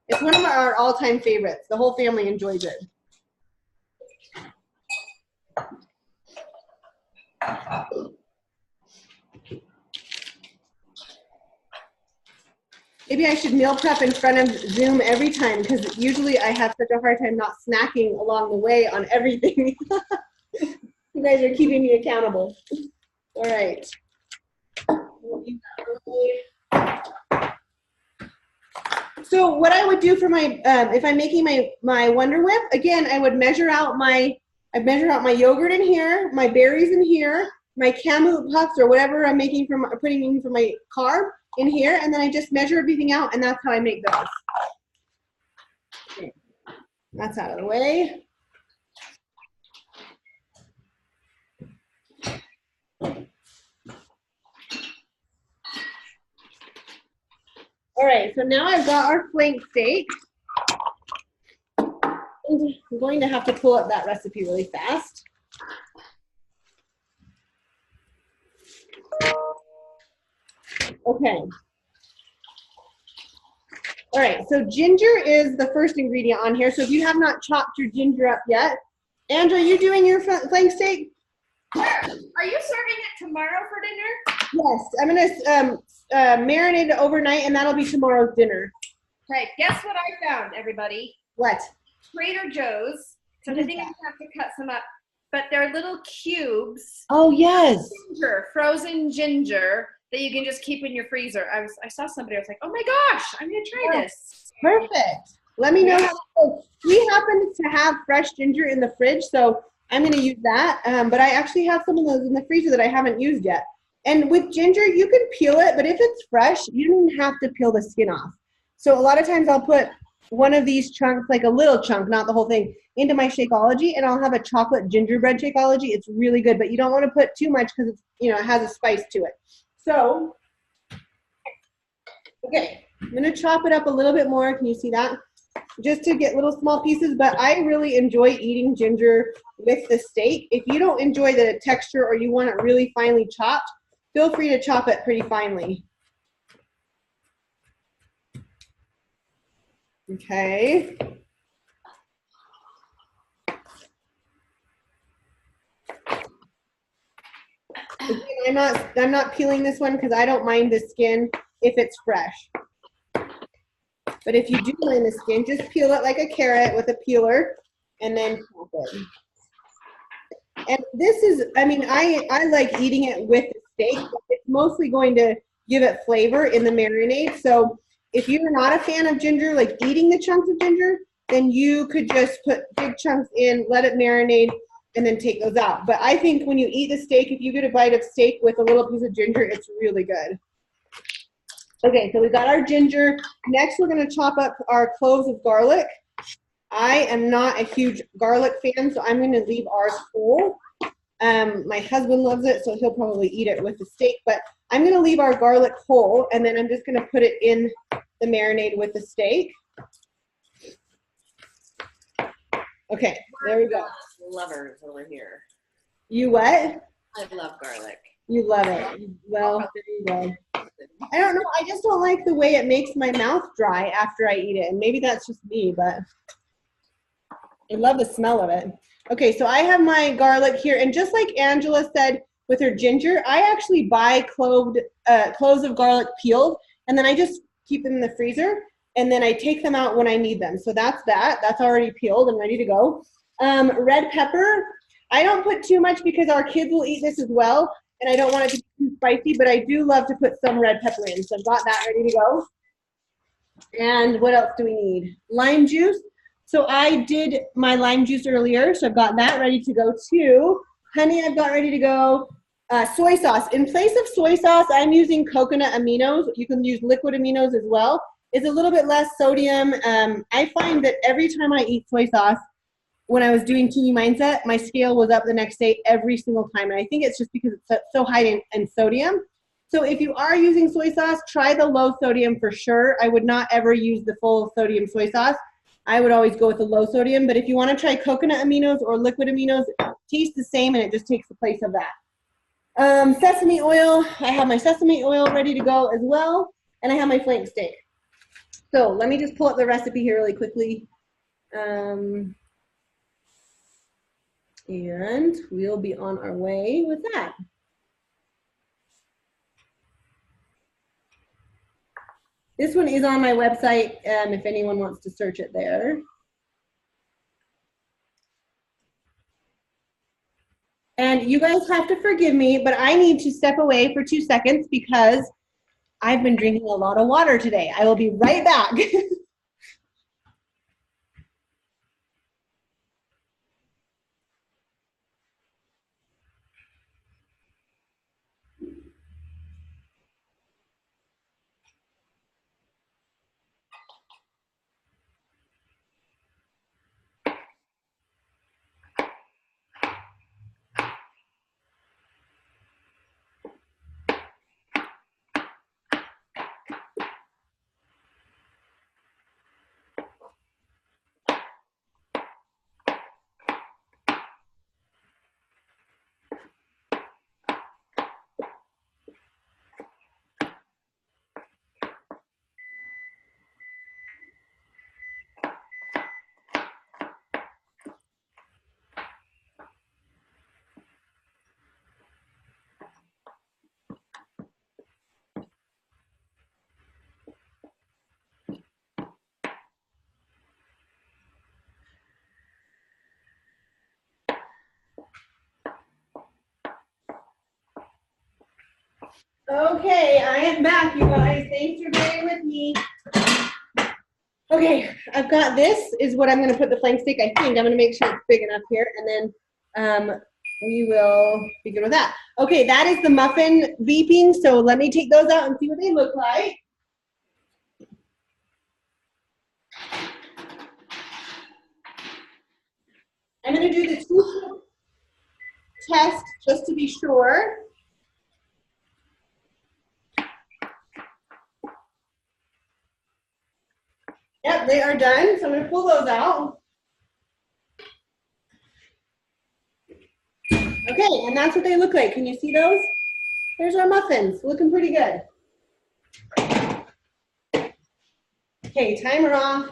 It's one of our all-time favorites. The whole family enjoys it. Maybe I should meal prep in front of Zoom every time because usually I have such a hard time not snacking along the way on everything. You guys are keeping me accountable. All right. So what I would do for my, if I'm making my Wonder Whip, again, I would measure out my yogurt in here, my berries in here, my Kamut puffs or whatever I'm making putting in for my carb in here, and then I just measure everything out, and that's how I make those. Okay. That's out of the way. All right, so now I've got our flank steak. I'm going to have to pull up that recipe really fast. Okay. All right, so ginger is the first ingredient on here. So if you have not chopped your ginger up yet, Andrew, are you doing your flank steak? Are you serving it tomorrow for dinner? Yes, I'm gonna marinate it overnight, and that'll be tomorrow's dinner. Okay, guess what I found, everybody? What? Trader Joe's. So I think I'm gonna have to cut some up, but they're little cubes. Oh yes. Ginger, frozen ginger that you can just keep in your freezer. I saw somebody. I was like, oh my gosh, I'm gonna try this. Perfect. Let me know how it goes. We happen to have fresh ginger in the fridge, so I'm gonna use that. But I actually have some of those in the freezer that I haven't used yet. And with ginger, you can peel it, but if it's fresh, you don't have to peel the skin off. So a lot of times I'll put one of these chunks, like a little chunk, not the whole thing, into my Shakeology, and I'll have a chocolate gingerbread Shakeology. It's really good, but you don't want to put too much because it's, it has a spice to it. So, okay, I'm gonna chop it up a little bit more. Can you see that? Just to get little small pieces, but I really enjoy eating ginger with the steak. If you don't enjoy the texture or you want it really finely chopped, feel free to chop it pretty finely. Okay. Again, I'm not peeling this one because I don't mind the skin if it's fresh. But if you do mind the skin, just peel it like a carrot with a peeler and then chop it. And this is, I like eating it with the steak, but it's mostly going to give it flavor in the marinade. So if you're not a fan of ginger, like eating the chunks of ginger, then you could just put big chunks in, let it marinate, and then take those out. But I think when you eat the steak, if you get a bite of steak with a little piece of ginger, it's really good. Okay, so we got our ginger. Next, we're going to chop up our cloves of garlic. I am not a huge garlic fan, so I'm going to leave ours whole. My husband loves it, so he'll probably eat it with the steak, but I'm going to leave our garlic whole, and then I'm just going to put it in the marinade with the steak. Okay, there we go. Lovers over here. You what? I love garlic. You love it. Well, there you go. I don't know. I just don't like the way it makes my mouth dry after I eat it, and maybe that's just me, but I love the smell of it. Okay, so I have my garlic here, and just like Angela said with her ginger, I actually buy cloves of garlic peeled, and then I just keep them in the freezer, and then I take them out when I need them. So that's that. That's already peeled and ready to go. Red pepper, I don't put too much because our kids will eat this as well, and I don't want it to be too spicy, but I do love to put some red pepper in. So I've got that ready to go. And what else do we need? Lime juice. So I did my lime juice earlier, so I've got that ready to go too. Honey, I've got ready to go. Soy sauce. In place of soy sauce, I'm using coconut aminos. You can use liquid aminos as well. It's a little bit less sodium. I find that every time I eat soy sauce, when I was doing TV Mindset, my scale was up the next day every single time. And I think it's just because it's so high in sodium. So if you are using soy sauce, try the low sodium for sure. I would not ever use the full sodium soy sauce. I would always go with the low sodium. But if you want to try coconut aminos or liquid aminos, it tastes the same and it just takes the place of that. Sesame oil. I have my sesame oil ready to go as well. And I have my flank steak. So let me just pull up the recipe here really quickly. And we'll be on our way with that. This one is on my website if anyone wants to search it there. And you guys have to forgive me, but I need to step away for 2 seconds because I've been drinking a lot of water today. I will be right back. Okay, I am back, you guys. Thanks for bearing with me. Okay, I've got this is what I'm going to put the flank steak. I think I'm going to make sure it's big enough here, and then we will be good with that. Okay, that is the muffin beeping. So let me take those out and see what they look like. I'm going to do the 2 test just to be sure. Yep, they are done. So I'm going to pull those out. Okay, and that's what they look like. Can you see those? There's our muffins, looking pretty good. Okay, timer off.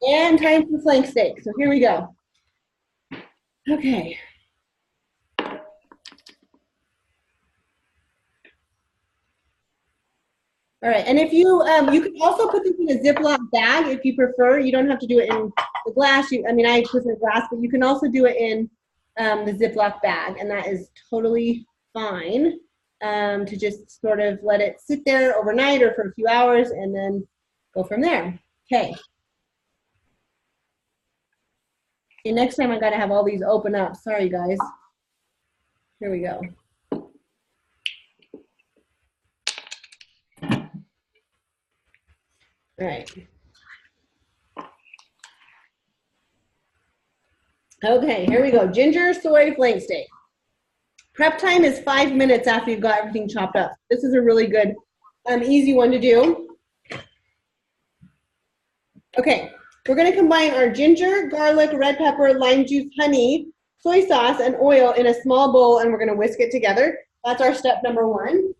And time for flank steak. So here we go. Okay. All right, and if you you can also put this in a Ziploc bag if you prefer. You don't have to do it in the glass. I mean, I prefer glass, but you can also do it in the Ziploc bag, and that is totally fine to just sort of let it sit there overnight or for a few hours and then go from there. Okay. Okay, next time I gotta have all these open up. Sorry, guys. Here we go. All right. Okay, here we go. Ginger soy flank steak. Prep time is 5 minutes after you've got everything chopped up. This is a really good, easy one to do. Okay, we're gonna combine our ginger, garlic, red pepper, lime juice, honey, soy sauce, and oil in a small bowl, and we're gonna whisk it together. That's our step number 1.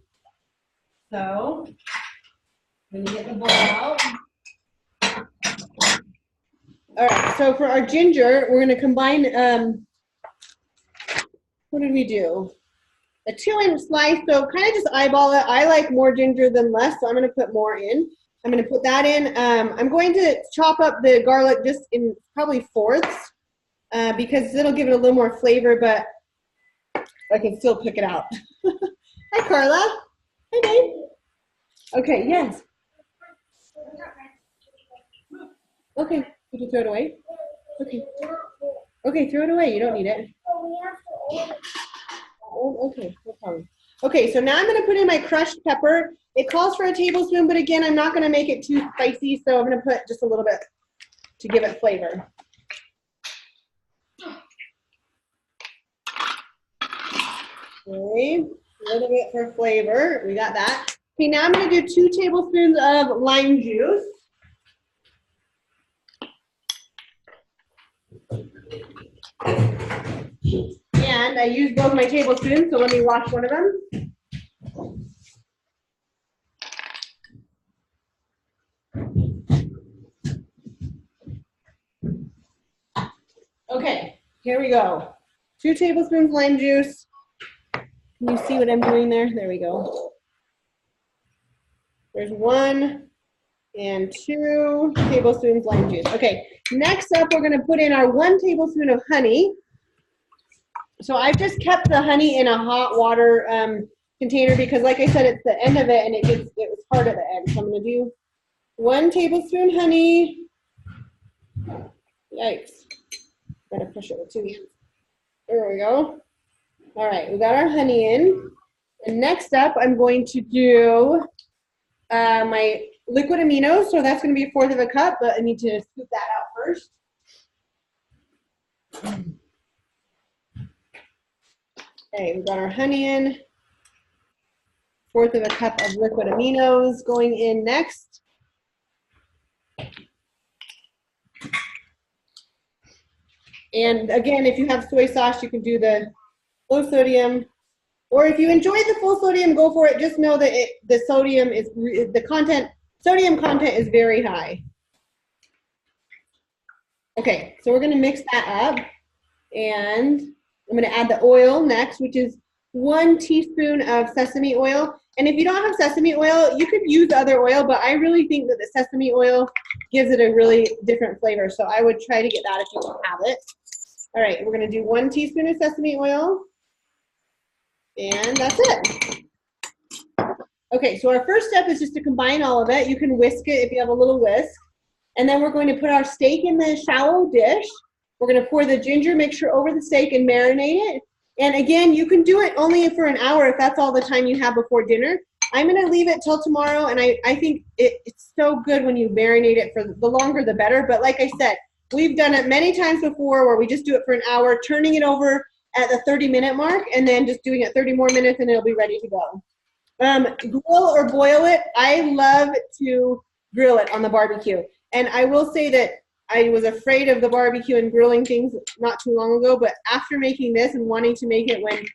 So, I'm gonna get the bowl out. All right, so for our ginger, we're gonna combine, what did we do? A 2-inch slice, so kind of just eyeball it. I like more ginger than less, so I'm gonna put more in. I'm gonna put that in. I'm going to chop up the garlic just in probably 4ths because it'll give it a little more flavor, but I can still pick it out. Hi, Carla. Hi, babe. Okay, yes. Okay, you can throw it away. Okay. Okay, throw it away. You don't need it. Oh, okay, no problem. Okay, so now I'm going to put in my crushed pepper. It calls for a tablespoon, but again, I'm not going to make it too spicy, so I'm going to put just a little bit to give it flavor. Okay, a little bit for flavor. We got that. Okay, now I'm going to do 2 tablespoons of lime juice. And I used both my tablespoons, so let me wash one of them. Okay, here we go. 2 tablespoons lime juice. Can you see what I'm doing there? There we go. There's 1 and 2 tablespoons lime juice. Okay, next up, we're gonna put in our 1 tablespoon of honey. So I've just kept the honey in a hot water container because, like I said, it's the end of it and it was hard at the end. So I'm gonna do 1 tablespoon honey. Yikes! Gotta push it with 2 hands. There we go. All right, we got our honey in. And next up, I'm going to do my liquid aminos. So that's gonna be 1/4 of a cup, but I need to scoop that out first. Okay, we got our honey in. 1/4 of a cup of liquid aminos going in next. And again, if you have soy sauce, you can do the low sodium. Or if you enjoy the full sodium, go for it. Just know that the sodium is sodium content is very high. Okay, so we're gonna mix that up, and I'm gonna add the oil next, which is 1 teaspoon of sesame oil. And if you don't have sesame oil, you could use other oil, but I really think that the sesame oil gives it a really different flavor. So I would try to get that if you don't have it. All right, we're gonna do 1 teaspoon of sesame oil. And that's it. Okay, so our first step is just to combine all of it. You can whisk it if you have a little whisk. And then we're going to put our steak in the shallow dish. We're gonna pour the ginger mixture over the steak and marinate it. And again, you can do it only for an hour if that's all the time you have before dinner. I'm gonna leave it till tomorrow, and I think it's so good when you marinate it. For the longer the better, but like I said, we've done it many times before where we just do it for an hour, turning it over at the 30-minute mark, and then just doing it 30 more minutes and it'll be ready to go. Grill or boil it. I love to grill it on the barbecue. And I will say that I was afraid of the barbecue and grilling things not too long ago, but after making this and wanting to make it when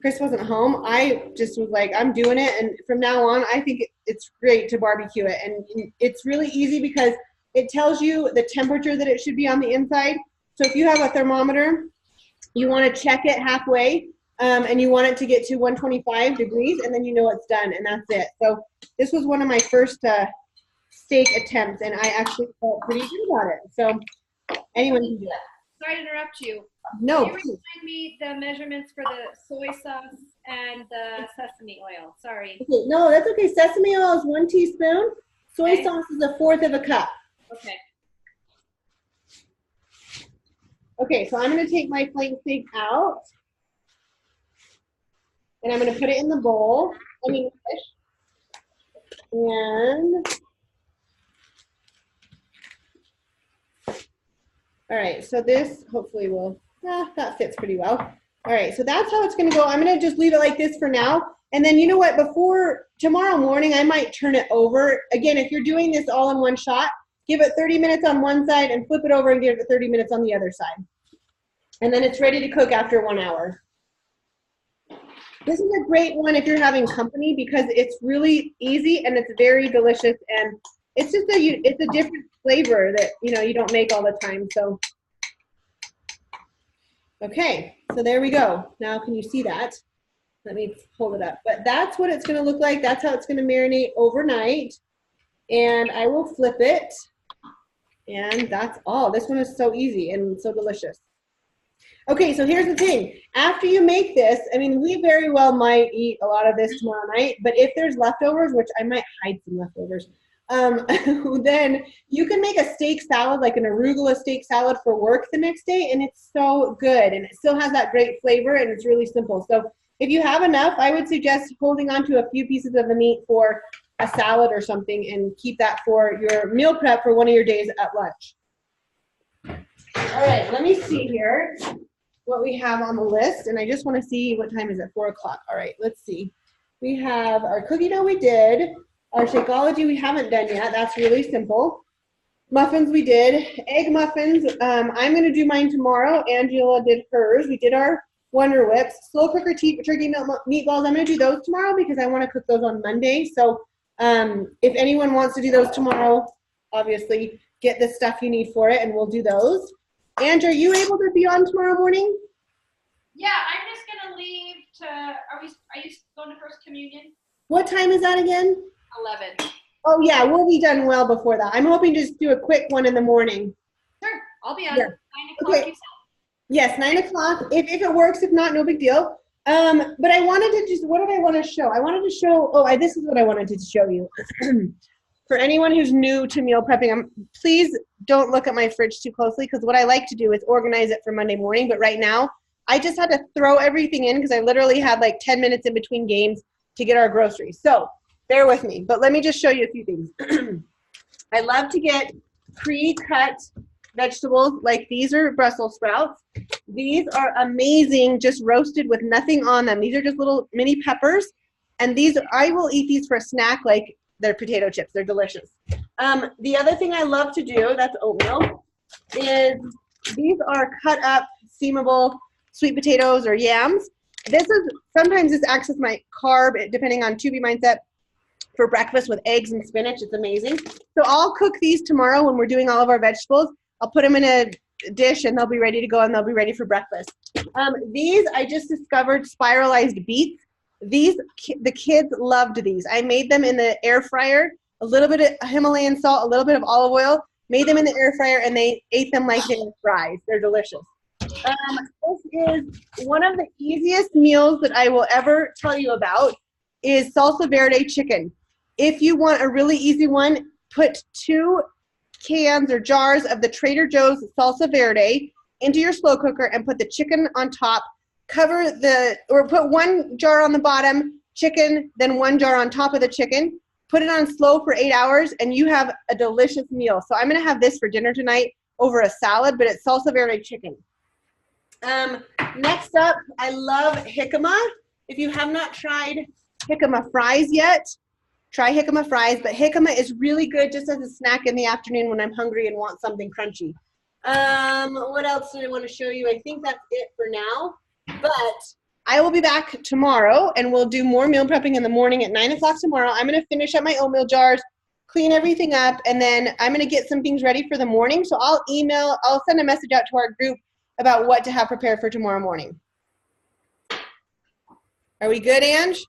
Chris wasn't home, I just was like, I'm doing it. And from now on, I think it's great to barbecue it. And it's really easy because it tells you the temperature that it should be on the inside. So if you have a thermometer, you want to check it halfway, and you want it to get to 125 degrees, and then you know it's done, and that's it. So this was one of my first steak attempts, and I actually felt pretty good about it. So anyone can do that. Sorry to interrupt you. No. Can you remind me the measurements for the soy sauce and the sesame oil? Sorry. Okay, no, that's okay. Sesame oil is 1 teaspoon. Soy sauce is 1/4 of a cup. Okay. Okay, so I'm going to take my flank steak out, and I'm going to put it in the bowl. And all right, so this hopefully will, that fits pretty well. All right, so that's how it's going to go. I'm going to just leave it like this for now. And then you know what, before tomorrow morning, I might turn it over. Again, if you're doing this all in one shot, give it 30 minutes on one side and flip it over and give it 30 minutes on the other side. And then it's ready to cook after 1 hour. This is a great one if you're having company because it's really easy and it's very delicious, and it's just it's a different flavor that you don't make all the time. So okay, so there we go. Now can you see that? Let me hold it up. But that's what it's going to look like. That's how it's going to marinate overnight. And I will flip it. And that's all. This one is so easy and so delicious. Okay, so here's the thing. After you make this, I mean, we very well might eat a lot of this tomorrow night, but if there's leftovers, which I might hide some leftovers, then you can make a steak salad, like an arugula steak salad for work the next day, and it's so good, and it still has that great flavor, and it's really simple. So if you have enough, I would suggest holding on to a few pieces of the meat for a salad or something, and keep that for your meal prep for one of your days at lunch. All right, let me see here what we have on the list, and I just want to see what time is it. 4 o'clock. All right, let's see. We have our cookie dough we did. Our Shakeology we haven't done yet. That's really simple. Muffins we did. Egg muffins. I'm going to do mine tomorrow. Angela did hers. We did our Wonder Whips. Slow cooker turkey meatballs. I'm going to do those tomorrow because I want to cook those on Monday. So if anyone wants to do those tomorrow, obviously get the stuff you need for it, and we'll do those. Ange, are you able to be on tomorrow morning? Yeah, I'm just gonna leave to. Are you going to First Communion? What time is that again? 11. Oh yeah, we'll be done well before that. I'm hoping to just do a quick one in the morning. Sure, I'll be on Yeah. 9 o'clock. Okay. Yes, 9 o'clock. If it works, if not, no big deal. But I wanted to just, what did I want to show? I wanted to show, this is what I wanted to show you. For anyone who's new to meal prepping, please don't look at my fridge too closely because what I like to do is organize it for Monday morning. But right now, I just had to throw everything in because I literally had like 10 minutes in between games to get our groceries. So bear with me. But let me just show you a few things. I love to get pre-cut vegetables, like these are Brussels sprouts. These are amazing, just roasted with nothing on them. These are just little mini peppers. And these, I will eat these for a snack like they're potato chips. They're delicious. The other thing I love to do, that's oatmeal, is these are cut up, steamable sweet potatoes or yams. Sometimes this acts as my carb, depending on Tubi mindset, for breakfast with eggs and spinach. It's amazing. So I'll cook these tomorrow when we're doing all of our vegetables. I'll put them in a dish and they'll be ready to go and they'll be ready for breakfast. These, I just discovered spiralized beets. The kids loved these. I made them in the air fryer, a little bit of Himalayan salt, a little bit of olive oil, made them in the air fryer and they ate them like they were fries. They're delicious. This is one of the easiest meals that I will ever tell you about is salsa verde chicken. If you want a really easy one, put 2 cans or jars of the Trader Joe's salsa verde into your slow cooker and put the chicken on top. Put 1 jar on the bottom, chicken, then 1 jar on top of the chicken. Put it on slow for 8 hours and you have a delicious meal. So I'm gonna have this for dinner tonight over a salad, but it's salsa verde chicken. Next up, I love jicama. If you have not tried jicama fries yet, try jicama fries, but jicama is really good just as a snack in the afternoon when I'm hungry and want something crunchy. What else did I want to show you? I think that's it for now, but I will be back tomorrow and we'll do more meal prepping in the morning at 9 o'clock tomorrow. I'm going to finish up my oatmeal jars, clean everything up, and then I'm going to get some things ready for the morning. So I'll send a message out to our group about what to have prepared for tomorrow morning. Are we good, Ange?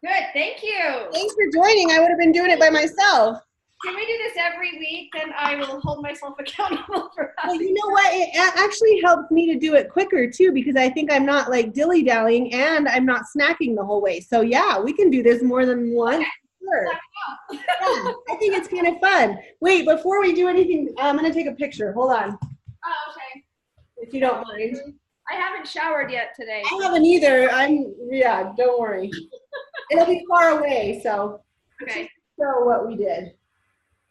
Good, thank you. Thanks for joining. I would have been doing it by myself. Can we do this every week? Then I will hold myself accountable for that. Well, you know what? It actually helps me to do it quicker too because I think I'm not like dilly-dallying and I'm not snacking the whole way. So yeah, we can do this more than once. Okay. Sure. Yeah, I think it's kind of fun. Wait, before we do anything, I'm going to take a picture. Hold on. Oh, okay. If you don't mind. I haven't showered yet today. I haven't either. Yeah, don't worry. It'll be far away, so. Okay. Show what we did.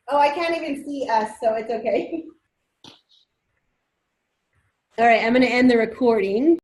Oh, I can't even see us, so it's okay. All right, I'm going to end the recording.